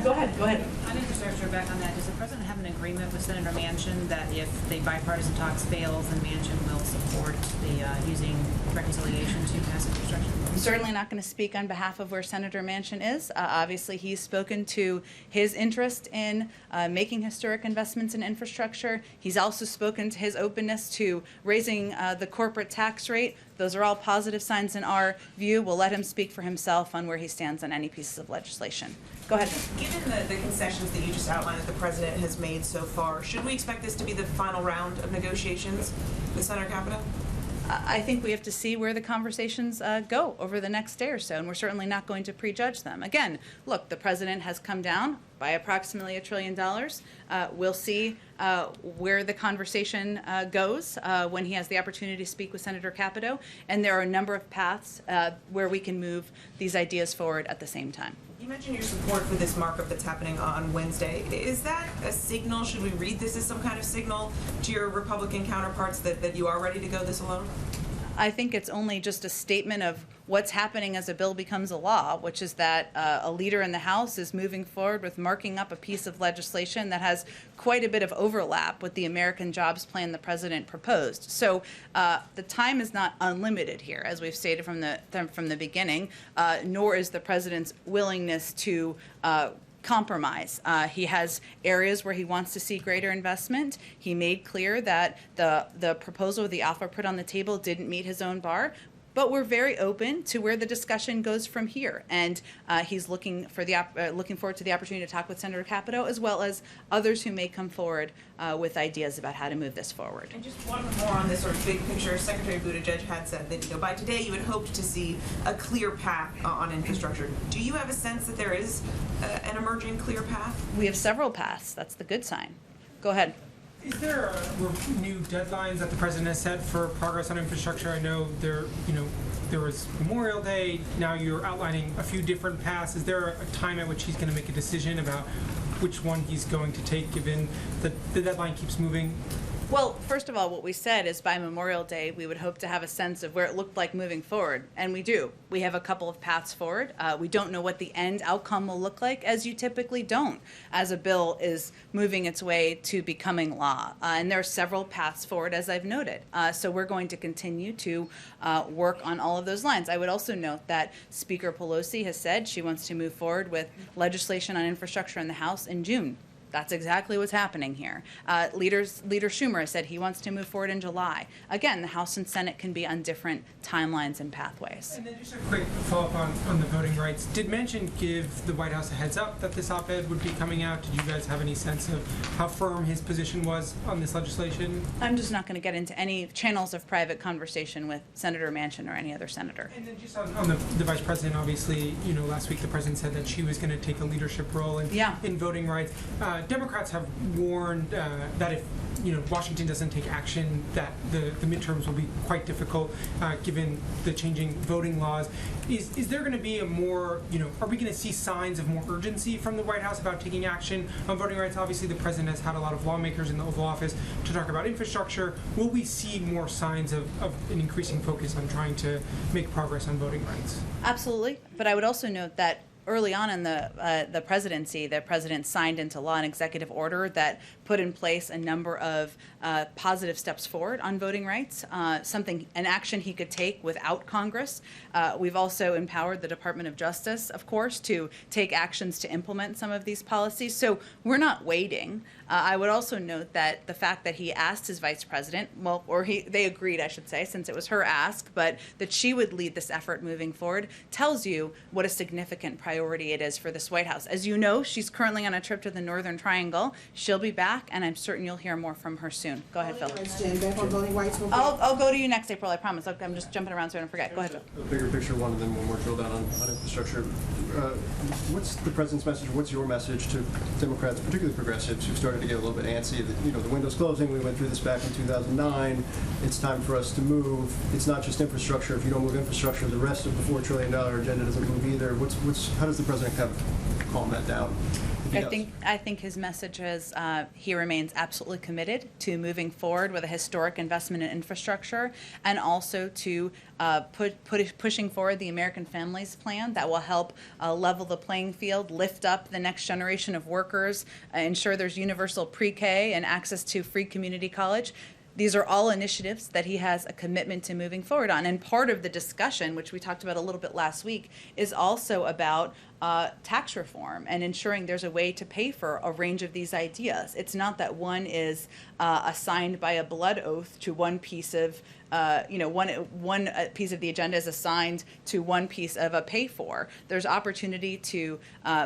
Speaker 1: Go ahead.
Speaker 17: On infrastructure, back on that, does the president have an agreement with Senator Manchin that if the bipartisan talks fails, then Manchin will support the using reconciliation to pass infrastructure?
Speaker 1: I'm certainly not going to speak on behalf of where Senator Manchin is. Obviously, he's spoken to his interest in making historic investments in infrastructure. He's also spoken to his openness to raising the corporate tax rate. Those are all positive signs in our view. We'll let him speak for himself on where he stands on any pieces of legislation. Go ahead.
Speaker 6: Given the concessions that you just outlined that the president has made so far, should we expect this to be the final round of negotiations with Senator Capito?
Speaker 1: I think we have to see where the conversations go over the next day or so, and we're certainly not going to prejudge them. Again, look, the president has come down by approximately $1 trillion. We'll see where the conversation goes when he has the opportunity to speak with Senator Capito, and there are a number of paths where we can move these ideas forward at the same time.
Speaker 6: You mentioned your support for this markup that's happening on Wednesday. Is that a signal? Should we read this as some kind of signal to your Republican counterparts that you are ready to go this alone?
Speaker 1: I think it's only just a statement of what's happening as a bill becomes a law, which is that a leader in the House is moving forward with marking up a piece of legislation that has quite a bit of overlap with the American Jobs Plan the president proposed. So the time is not unlimited here, as we've stated from the beginning, nor is the president's willingness to compromise. He has areas where he wants to see greater investment. He made clear that the proposal, the offer put on the table, didn't meet his own bar. But we're very open to where the discussion goes from here, and he's looking forward to the opportunity to talk with Senator Capito, as well as others who may come forward with ideas about how to move this forward.
Speaker 6: And just one more on this sort of big picture. Secretary Buttigieg had said that by today you had hoped to see a clear path on infrastructure. Do you have a sense that there is an emerging clear path?
Speaker 1: We have several paths. That's the good sign. Go ahead.
Speaker 18: Is there new deadlines that the president has set for progress on infrastructure? I know there was Memorial Day. Now you're outlining a few different paths. Is there a time at which he's going to make a decision about which one he's going to take, given that the deadline keeps moving?
Speaker 1: Well, first of all, what we said is by Memorial Day, we would hope to have a sense of where it looked like moving forward, and we do. We have a couple of paths forward. We don't know what the end outcome will look like, as you typically don't, as a bill is moving its way to becoming law. And there are several paths forward, as I've noted. So we're going to continue to work on all of those lines. I would also note that Speaker Pelosi has said she wants to move forward with legislation on infrastructure in the House in June. That's exactly what's happening here. Leader Schumer has said he wants to move forward in July. Again, the House and Senate can be on different timelines and pathways.
Speaker 18: And then just a quick follow-up on the voting rights. Did Manchin give the White House a heads up that this op-ed would be coming out? Did you guys have any sense of how firm his position was on this legislation?
Speaker 1: I'm just not going to get into any channels of private conversation with Senator Manchin or any other senator.
Speaker 18: And then just on the Vice President, obviously, last week the President said that she was going to take a leadership role in voting rights. Democrats have warned that if Washington doesn't take action, that the midterms will be quite difficult given the changing voting laws. Is there going to be a more, are we going to see signs of more urgency from the White House about taking action on voting rights? Obviously, the President has had a lot of lawmakers in the Oval Office to talk about infrastructure. Will we see more signs of an increasing focus on trying to make progress on voting rights?
Speaker 1: Absolutely. But I would also note that early on in the presidency, the president signed into law an executive order that put in place a number of positive steps forward on voting rights, an action he could take without Congress. We've also empowered the Department of Justice, of course, to take actions to implement some of these policies. So we're not waiting. I would also note that the fact that he asked his vice president, they agreed, I should say, since it was her ask, but that she would lead this effort moving forward, tells you what a significant priority it is for this White House. As you know, she's currently on a trip to the Northern Triangle. She'll be back, and I'm certain you'll hear more from her soon. Go ahead, Phil.
Speaker 5: Back on voting rights.
Speaker 1: I'll go to you next April, I promise. I'm just jumping around so I don't forget. Go ahead, Phil.
Speaker 9: A bigger picture one, and then one more drill down on infrastructure. What's the president's message? What's your message to Democrats, particularly progressives, who started to get a little bit antsy? That, the window's closing. We went through this back in 2009. It's time for us to move. It's not just infrastructure. If you don't move infrastructure, the rest of the $4 trillion agenda doesn't move either. How does the president kind of calm that down?
Speaker 1: I think his message is he remains absolutely committed to moving forward with a historic investment in infrastructure, and also to pushing forward the American Families Plan that will help level the playing field, lift up the next generation of workers, ensure there's universal pre-K and access to free community college. These are all initiatives that he has a commitment to moving forward on. And part of the discussion, which we talked about a little bit last week, is also about tax reform and ensuring there's a way to pay for a range of these ideas. It's not that one is assigned by a blood oath to one piece of one piece of the agenda is assigned to one piece of a pay for. There's opportunity to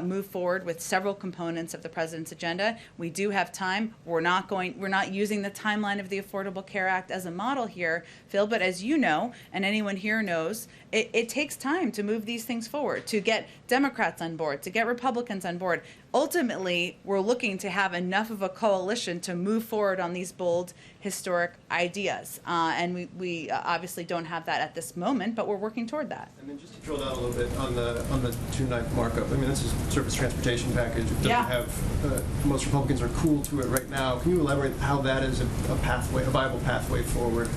Speaker 1: move forward with several components of the president's agenda. We do have time. We're not using the timeline of the Affordable Care Act as a model here, Phil, but as you know, and anyone here knows, it takes time to move these things forward, to get Democrats on board, to get Republicans on board. Ultimately, we're looking to have enough of a coalition to move forward on these bold, historic ideas. And we obviously don't have that at this moment, but we're working toward that.
Speaker 9: And then just to drill down a little bit on the 2.9 markup, I mean, this is surface transportation package. It doesn't have, most Republicans are cool to it right now. Can you elaborate how that is a viable pathway forward,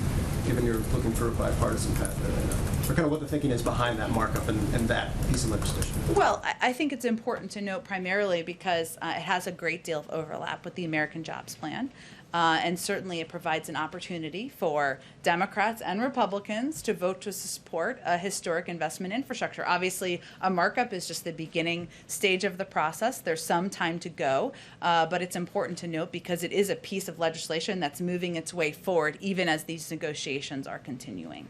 Speaker 9: given you're looking for a bipartisan pathway right now? Or kind of what the thinking is behind that markup and that piece of legislation?
Speaker 1: Well, I think it's important to note primarily because it has a great deal of overlap with the American Jobs Plan. And certainly it provides an opportunity for Democrats and Republicans to vote to support a historic investment in infrastructure. Obviously, a markup is just the beginning stage of the process. There's some time to go, but it's important to note because it is a piece of legislation that's moving its way forward even as these negotiations are continuing.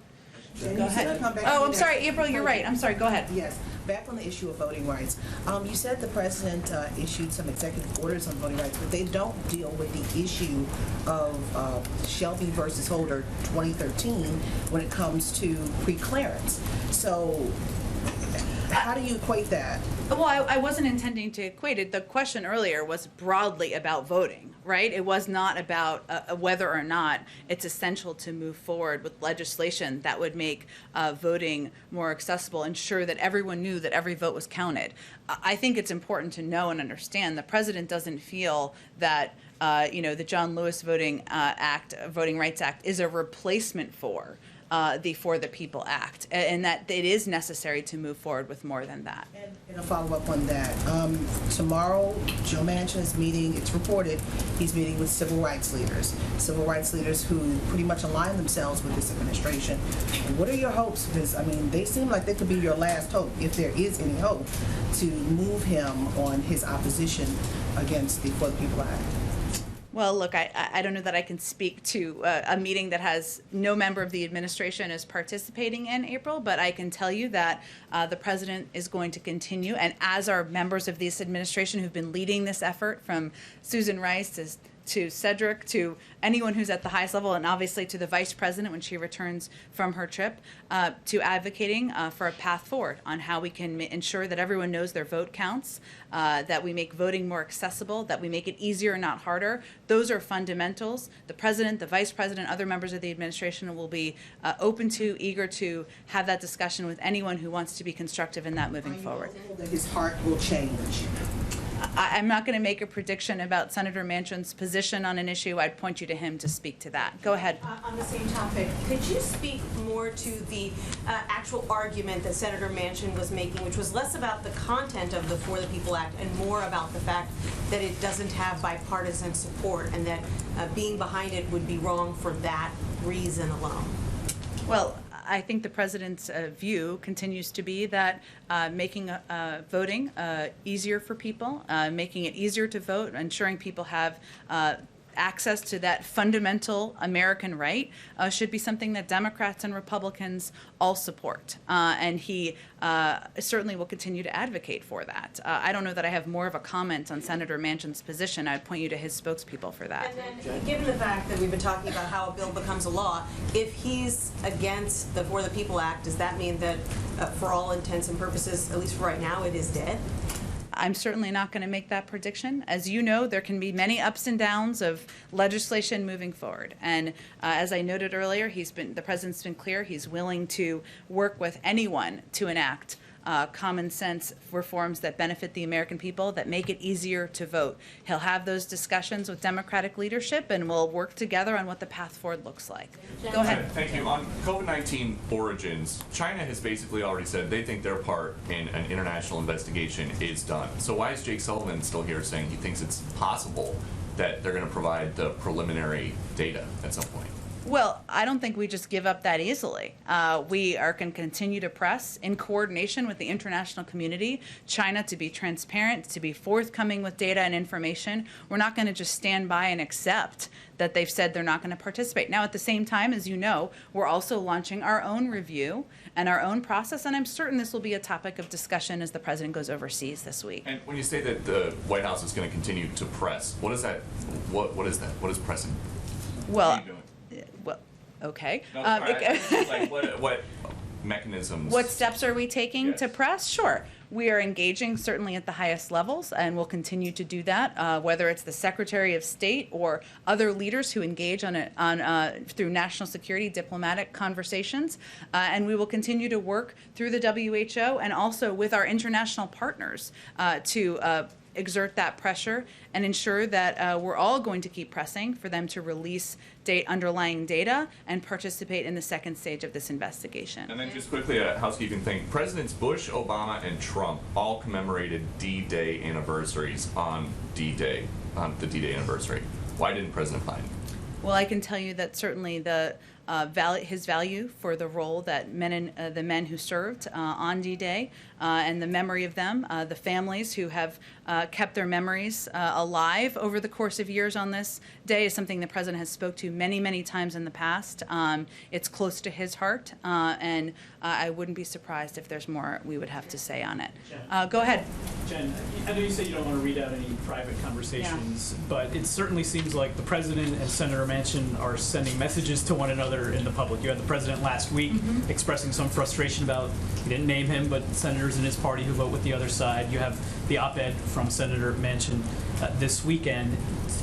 Speaker 1: Go ahead. I'm sorry, April, you're right. I'm sorry, go ahead.
Speaker 5: Yes, back on the issue of voting rights. You said the president issued some executive orders on voting rights, but they don't deal with the issue of Shelby versus Holder 2013 when it comes to pre-clearance. So how do you equate that?
Speaker 1: Well, I wasn't intending to equate it. The question earlier was broadly about voting, right? It was not about whether or not it's essential to move forward with legislation that would make voting more accessible, ensure that everyone knew that every vote was counted. I think it's important to know and understand the president doesn't feel that the John Lewis Voting Rights Act is a replacement for the For the People Act, and that it is necessary to move forward with more than that.
Speaker 5: And a follow-up on that. Tomorrow, Joe Manchin is meeting, it's reported, he's meeting with civil rights leaders who pretty much align themselves with this administration. And what are your hopes? Because, I mean, they seem like they could be your last hope, if there is any hope, to move him on his opposition against the For the People Act.
Speaker 1: Well, look, I don't know that I can speak to a meeting that has no member of the administration is participating in, April, but I can tell you that the president is going to continue, and as are members of this administration who've been leading this effort, from Susan Rice to Cedric, to anyone who's at the highest level, and obviously to the vice president when she returns from her trip, to advocating for a path forward on how we can ensure that everyone knows their vote counts, that we make voting more accessible, that we make it easier, not harder. Those are fundamentals. The president, the vice president, other members of the administration will be open to, eager to have that discussion with anyone who wants to be constructive in that moving forward.
Speaker 5: That his heart will change.
Speaker 1: I'm not going to make a prediction about Senator Manchin's position on an issue. I'd point you to him to speak to that. Go ahead.
Speaker 3: On the same topic, could you speak more to the actual argument that Senator Manchin was making, which was less about the content of the For the People Act and more about the fact that it doesn't have bipartisan support and that being behind it would be wrong for that reason alone?
Speaker 1: Well, I think the president's view continues to be that making voting easier for people, making it easier to vote, ensuring people have access to that fundamental American right should be something that Democrats and Republicans all support. And he certainly will continue to advocate for that. I don't know that I have more of a comment on Senator Manchin's position. I'd point you to his spokespeople for that.
Speaker 3: And then, given the fact that we've been talking about how a bill becomes a law, if he's against the For the People Act, does that mean that for all intents and purposes, at least for right now, it is dead?
Speaker 1: I'm certainly not going to make that prediction. As you know, there can be many ups and downs of legislation moving forward. And as I noted earlier, the president's been clear he's willing to work with anyone to enact common sense reforms that benefit the American people, that make it easier to vote. He'll have those discussions with Democratic leadership, and we'll work together on what the path forward looks like. Go ahead.
Speaker 19: Thank you. On COVID-19 origins, China has basically already said they think their part in an international investigation is done. So why is Jake Sullivan still here saying he thinks it's possible that they're going to provide the preliminary data at some point?
Speaker 1: Well, I don't think we just give up that easily. We are going to continue to press in coordination with the international community, China, to be transparent, to be forthcoming with data and information. We're not going to just stand by and accept that they've said they're not going to participate. Now, at the same time, as you know, we're also launching our own review and our own process, and I'm certain this will be a topic of discussion as the president goes overseas this week.
Speaker 19: And when you say that the White House is going to continue to press, what is that? What is that? What is pressing?
Speaker 1: Well,
Speaker 19: what are you doing?
Speaker 1: Okay.
Speaker 19: No, like what mechanisms?
Speaker 1: What steps are we taking to press? Sure. We are engaging certainly at the highest levels, and we'll continue to do that, whether it's the Secretary of State or other leaders who engage through national security diplomatic conversations. And we will continue to work through the WHO and also with our international partners to exert that pressure and ensure that we're all going to keep pressing for them to release underlying data and participate in the second stage of this investigation.
Speaker 19: And then just quickly, a housekeeping thing. Presidents Bush, Obama, and Trump all commemorated D-Day anniversaries on D-Day, the D-Day anniversary. Why didn't President Biden?
Speaker 1: Well, I can tell you that certainly his value for the role that the men who served on D-Day and the memory of them, the families who have kept their memories alive over the course of years on this day is something the president has spoke to many, many times in the past. It's close to his heart, and I wouldn't be surprised if there's more we would have to say on it. Go ahead.
Speaker 20: Jen, I know you say you don't want to read out any private conversations, but it certainly seems like the president and Senator Manchin are sending messages to one another in the public. You had the president last week expressing some frustration about, he didn't name him, but senators in his party who vote with the other side. You have the op-ed from Senator Manchin this weekend.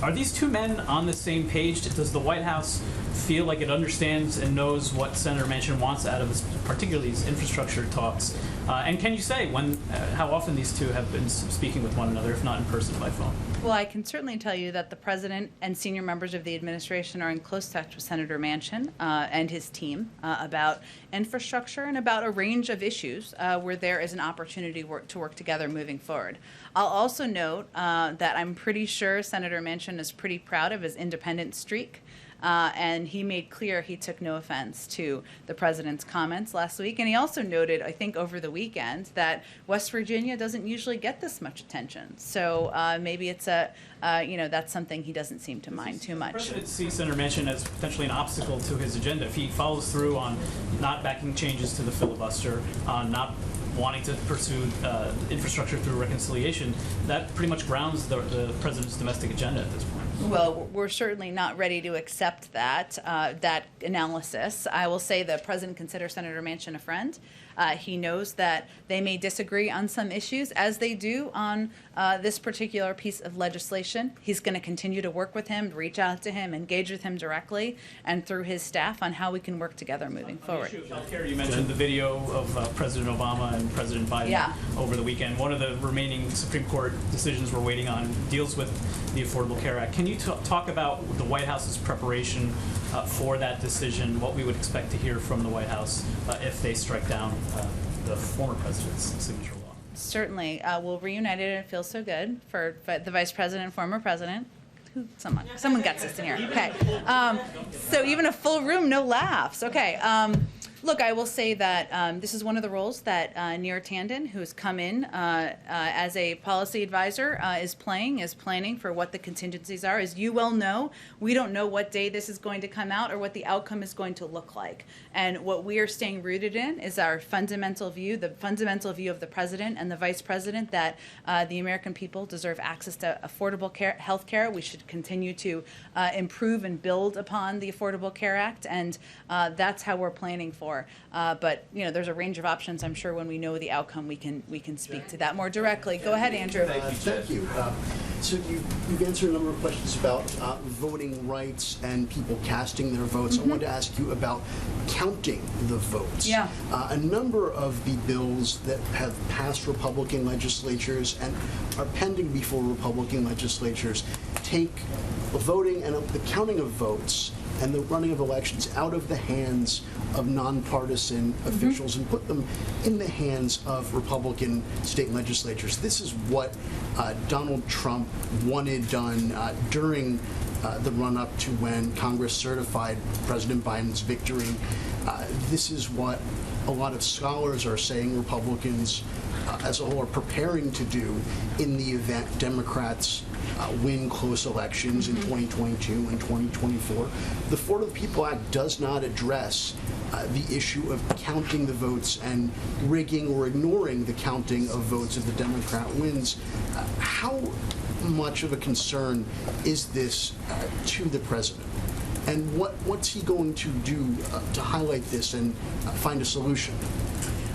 Speaker 20: Are these two men on the same page? Does the White House feel like it understands and knows what Senator Manchin wants out of this, particularly these infrastructure talks? And can you say how often these two have been speaking with one another, if not in person, by phone?
Speaker 1: Well, I can certainly tell you that the president and senior members of the administration are in close touch with Senator Manchin and his team about infrastructure and about a range of issues where there is an opportunity to work together moving forward. I'll also note that I'm pretty sure Senator Manchin is pretty proud of his independent streak. And he made clear he took no offense to the president's comments last week. And he also noted, I think over the weekend, that West Virginia doesn't usually get this much attention. So maybe it's that's something he doesn't seem to mind too much.
Speaker 20: The president sees Senator Manchin as potentially an obstacle to his agenda. If he follows through on not backing changes to the filibuster, on not wanting to pursue infrastructure through reconciliation, that pretty much grounds the president's domestic agenda at this point.
Speaker 1: Well, we're certainly not ready to accept that analysis. I will say the president considers Senator Manchin a friend. He knows that they may disagree on some issues, as they do on this particular piece of legislation. He's going to continue to work with him, reach out to him, engage with him directly, and through his staff on how we can work together moving forward.
Speaker 20: On the issue of healthcare, you mentioned the video of President Obama and President Biden over the weekend. One of the remaining Supreme Court decisions we're waiting on deals with the Affordable Care Act. Can you talk about the White House's preparation for that decision, what we would expect to hear from the White House if they strike down the former president's signature law?
Speaker 1: Certainly. We'll reunite it, and it feels so good for the vice president and former president. Someone gets this in here. Okay. So even a full room, no laughs. Okay. Look, I will say that this is one of the roles that Neera Tanden, who has come in as a policy advisor, is planning for what the contingencies are. As you well know, we don't know what day this is going to come out or what the outcome is going to look like. And what we are staying rooted in is our fundamental view, the fundamental view of the president and the vice president, that the American people deserve access to affordable health care. We should continue to improve and build upon the Affordable Care Act, and that's how we're planning for. But there's a range of options. I'm sure when we know the outcome, we can speak to that more directly. Go ahead, Andrew.
Speaker 21: Thank you. So you've answered a number of questions about voting rights and people casting their votes. I wanted to ask you about counting the votes.
Speaker 1: Yeah.
Speaker 21: A number of the bills that have passed Republican legislatures and are pending before Republican legislatures take voting and the counting of votes and the running of elections out of the hands of nonpartisan officials and put them in the hands of Republican state legislatures. This is what Donald Trump wanted done during the run-up to when Congress certified President Biden's victory. This is what a lot of scholars are saying Republicans as a whole are preparing to do in the event Democrats win close elections in 2022 and 2024. The For the People Act does not address the issue of counting the votes and rigging or ignoring the counting of votes if the Democrat wins. How much of a concern is this to the president? And what's he going to do to highlight this and find a solution?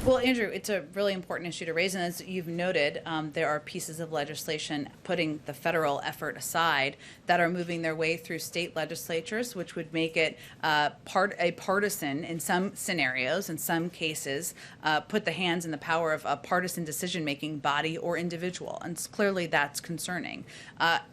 Speaker 1: Well, Andrew, it's a really important issue to raise, and as you've noted, there are pieces of legislation putting the federal effort aside that are moving their way through state legislatures, which would make it a partisan in some scenarios, in some cases, put the hands and the power of a partisan decision-making body or individual, and clearly that's concerning.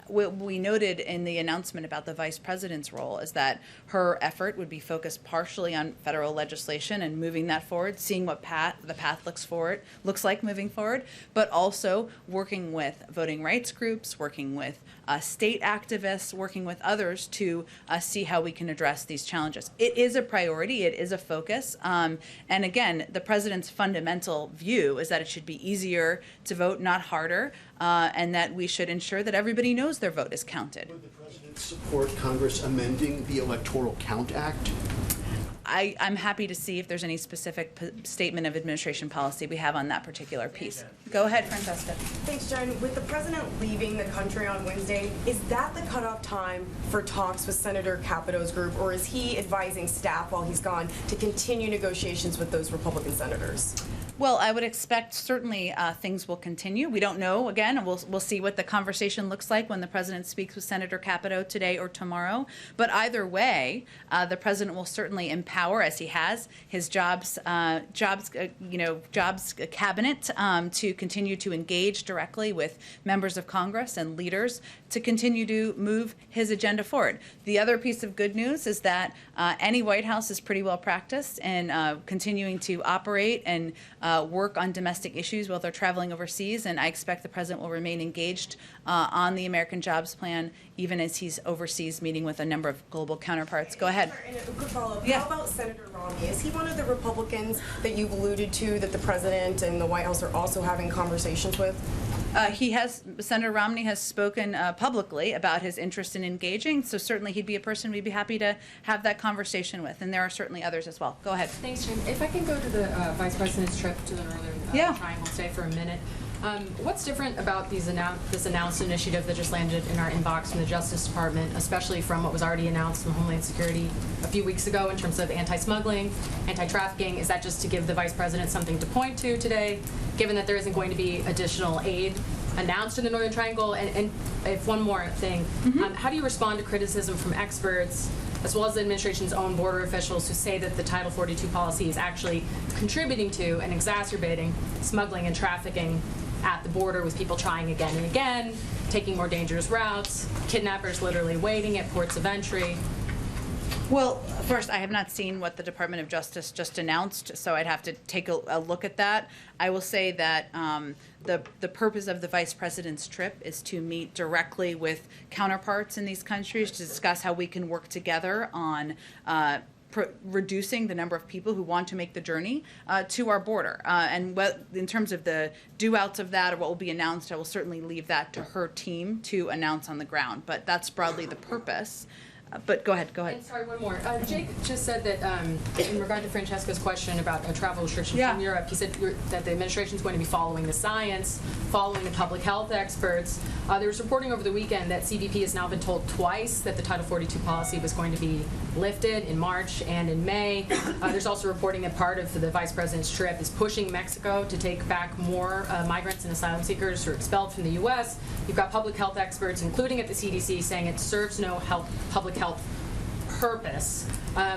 Speaker 1: What we noted in the announcement about the vice president's role is that her effort would be focused partially on federal legislation and moving that forward, seeing what the path looks like moving forward, but also working with voting rights groups, working with state activists, working with others to see how we can address these challenges. It is a priority. It is a focus. And again, the president's fundamental view is that it should be easier to vote, not harder, and that we should ensure that everybody knows their vote is counted.
Speaker 21: Would the president support Congress amending the Electoral Count Act?
Speaker 1: I'm happy to see if there's any specific statement of administration policy we have on that particular piece. Go ahead, Francesca.
Speaker 22: Thanks, Jen. With the president leaving the country on Wednesday, is that the cutoff time for talks with Senator Capito's group, or is he advising staff while he's gone to continue negotiations with those Republican senators?
Speaker 1: Well, I would expect certainly things will continue. We don't know. Again, we'll see what the conversation looks like when the president speaks with Senator Capito today or tomorrow. But either way, the president will certainly empower, as he has, his jobs cabinet to continue to engage directly with members of Congress and leaders to continue to move his agenda forward. The other piece of good news is that any White House is pretty well practiced in continuing to operate and work on domestic issues while they're traveling overseas, and I expect the president will remain engaged on the American Jobs Plan even as he's overseas meeting with a number of global counterparts. Go ahead.
Speaker 22: And a quick follow-up.
Speaker 1: Yeah.
Speaker 22: How about Senator Romney? Is he one of the Republicans that you've alluded to that the president and the White House are also having conversations with?
Speaker 1: Senator Romney has spoken publicly about his interest in engaging, so certainly he'd be a person we'd be happy to have that conversation with, and there are certainly others as well. Go ahead.
Speaker 4: Thanks, Jim. If I can go to the Vice President's trip to the Northern Triangle, stay for a minute. What's different about this announced initiative that just landed in our inbox from the Justice Department, especially from what was already announced from Homeland Security a few weeks ago in terms of anti-smuggling, anti-trafficking? Is that just to give the Vice President something to point to today, given that there isn't going to be additional aid announced in the Northern Triangle? And if one more thing, how do you respond to criticism from experts, as well as the administration's own border officials, who say that the Title 42 policy is actually contributing to and exacerbating smuggling and trafficking at the border, with people trying again and again, taking more dangerous routes, kidnappers literally waiting at ports of entry?
Speaker 1: Well, first, I have not seen what the Department of Justice just announced, so I'd have to take a look at that. I will say that the purpose of the Vice President's trip is to meet directly with counterparts in these countries to discuss how we can work together on reducing the number of people who want to make the journey to our border. And in terms of the do-outs of that or what will be announced, I will certainly leave that to her team to announce on the ground. But that's broadly the purpose. But go ahead.
Speaker 4: And sorry, one more. Jake just said that in regard to Francesca's question about travel restrictions from Europe, he said that the administration is going to be following the science, following the public health experts. There was reporting over the weekend that CBP has now been told twice that the Title 42 policy was going to be lifted in March and in May. There's also reporting that part of the Vice President's trip is pushing Mexico to take back more migrants and asylum seekers who are expelled from the U.S. You've got public health experts, including at the CDC, saying it serves no public health purpose.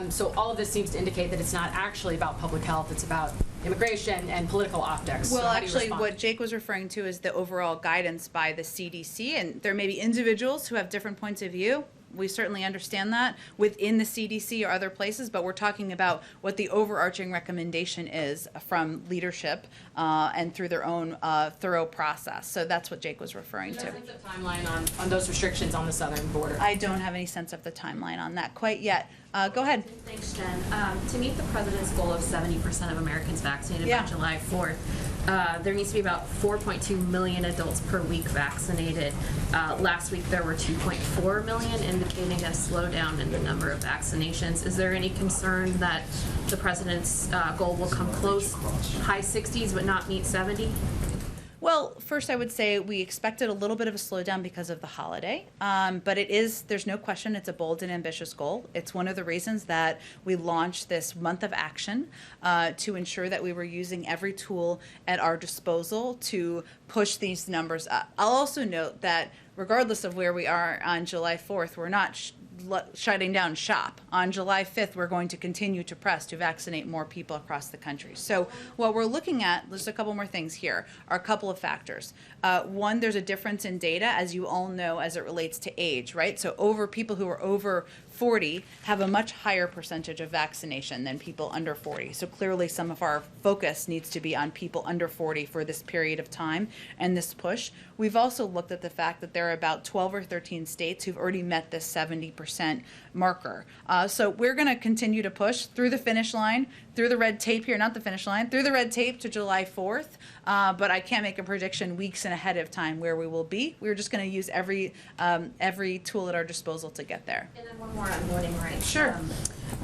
Speaker 4: So all of this seems to indicate that it's not actually about public health, it's about immigration and political optics.
Speaker 1: Well,
Speaker 4: so
Speaker 1: actually, what Jake was referring to is the overall guidance by the CDC, and there may be individuals who have different points of view. We certainly understand that within the CDC or other places, but we're talking about what the overarching recommendation is from leadership and through their own thorough process. So that's what Jake was referring to.
Speaker 4: Do you have a sense of timeline on those restrictions on the southern border?
Speaker 1: I don't have any sense of the timeline on that quite yet. Go ahead.
Speaker 8: Thanks, Jen. To meet the president's goal of 70% of Americans vaccinated by July 4th, there needs to be about 4.2 million adults per week vaccinated. Last week there were 2.4 million, indicating a slowdown in the number of vaccinations. Is there any concern that the president's goal will come close, high 60s, but not meet 70?
Speaker 1: Well, first I would say we expected a little bit of a slowdown because of the holiday, but there's no question it's a bold and ambitious goal. It's one of the reasons that we launched this month of action to ensure that we were using every tool at our disposal to push these numbers up. I'll also note that regardless of where we are on July 4th, we're not shutting down shop. On July 5th, we're going to continue to press to vaccinate more people across the country. So what we're looking at, there's a couple more things here, are a couple of factors. One, there's a difference in data, as you all know, as it relates to age, right? So people who are over 40 have a much higher percentage of vaccination than people under 40. So clearly some of our focus needs to be on people under 40 for this period of time and this push. We've also looked at the fact that there are about 12 or 13 states who've already met this 70% marker. So we're going to continue to push through the finish line, through the red tape here, not the finish line, through the red tape to July 4th. But I can't make a prediction weeks and ahead of time where we will be. We're just going to use every tool at our disposal to get there.
Speaker 8: And then one more on voting rights.
Speaker 1: Sure.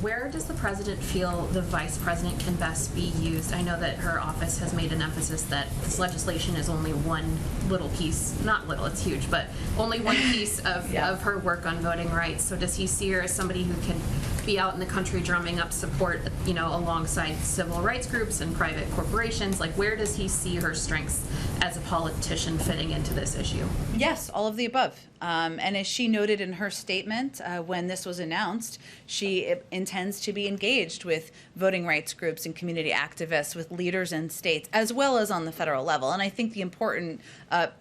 Speaker 8: Where does the president feel the vice president can best be used? I know that her office has made an emphasis that this legislation is only one little piece, not little, it's huge, but only one piece of her work on voting rights. So does he see her as somebody who can be out in the country drumming up support, alongside civil rights groups and private corporations? Like, where does he see her strengths as a politician fitting into this issue?
Speaker 1: Yes, all of the above. And as she noted in her statement when this was announced, she intends to be engaged with voting rights groups and community activists, with leaders in states, as well as on the federal level. And I think the important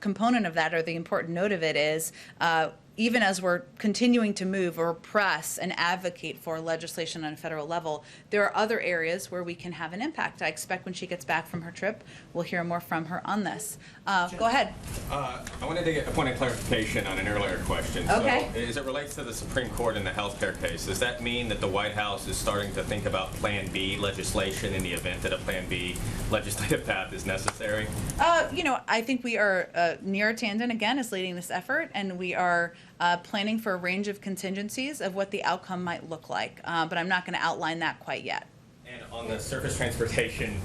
Speaker 1: component of that, or the important note of it, is even as we're continuing to move or press and advocate for legislation on a federal level, there are other areas where we can have an impact. I expect when she gets back from her trip, we'll hear more from her on this. Go ahead.
Speaker 7: I wanted to get a point of clarification on an earlier question.
Speaker 1: Okay.
Speaker 7: So, as it relates to the Supreme Court and the healthcare case, does that mean that the White House is starting to think about Plan B legislation in the event that a Plan B legislative path is necessary?
Speaker 1: I think we are, Neera Tanden, again, is leading this effort, and we are planning for a range of contingencies of what the outcome might look like. But I'm not going to outline that quite yet.
Speaker 7: And on the surface transportation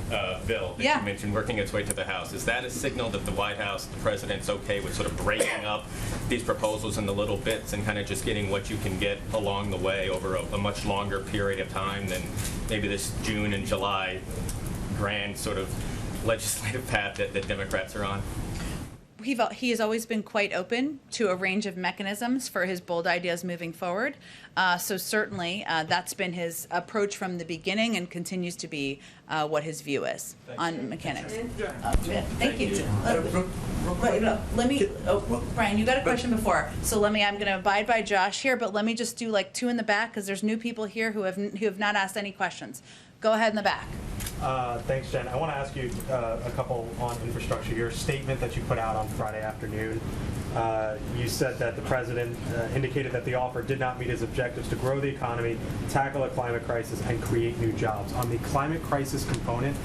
Speaker 7: bill that you mentioned working its way to the House, is that a signal that the White House, the President's okay with sort of breaking up these proposals into little bits and kind of just getting what you can get along the way over a much longer period of time than maybe this June and July grand sort of legislative path that Democrats are on?
Speaker 1: He has always been quite open to a range of mechanisms for his bold ideas moving forward. So certainly that's been his approach from the beginning and continues to be what his view is on mechanics. Thank you. Brian, you got a question before. So I'm going to abide by Josh here, but let me just do like two in the back because there's new people here who have not asked any questions. Go ahead in the back.
Speaker 10: Thanks, Jen. I want to ask you a couple on infrastructure. Your statement that you put out on Friday afternoon, you said that the president indicated that the offer did not meet his objectives to grow the economy, tackle the climate crisis, and create new jobs. On the climate crisis component,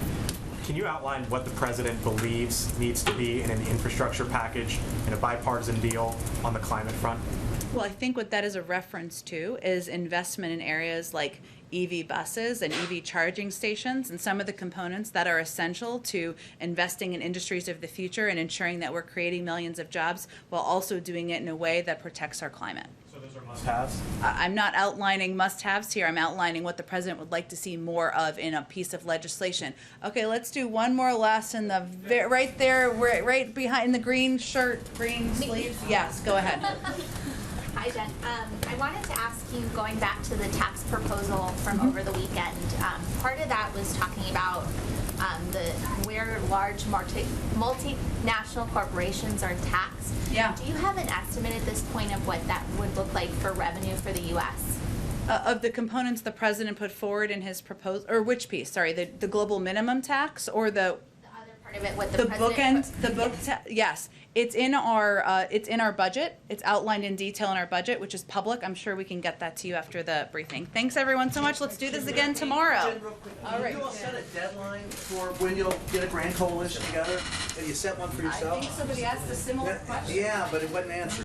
Speaker 10: can you outline what the president believes needs to be in an infrastructure package and a bipartisan deal on the climate front?
Speaker 1: Well, I think what that is a reference to is investment in areas like EV buses and EV charging stations and some of the components that are essential to investing in industries of the future and ensuring that we're creating millions of jobs while also doing it in a way that protects our climate.
Speaker 10: So those are must-haves?
Speaker 1: I'm not outlining must-haves here. I'm outlining what the president would like to see more of in a piece of legislation. Okay, let's do one more last in the right there, right behind the green shirt, green sleeves. Yes, go ahead.
Speaker 23: Hi, Jen. I wanted to ask you, going back to the tax proposal from over the weekend, part of that was talking about where large multinational corporations are taxed.
Speaker 1: Yeah.
Speaker 23: Do you have an estimate at this point of what that would look like for revenue for the U.S.?
Speaker 1: Of the components the president put forward in his proposal, or which piece? Sorry, the global minimum tax or the
Speaker 23: other part of it, what
Speaker 1: the bookend, yes, it's in our budget. It's outlined in detail in our budget, which is public. I'm sure we can get that to you after the briefing. Thanks everyone so much. Let's do this again tomorrow.
Speaker 24: All right. You all set a deadline for when you'll get a grand coalition together? And you set one for yourself?
Speaker 1: I think somebody asked a similar question.
Speaker 24: Yeah, but it wasn't answered.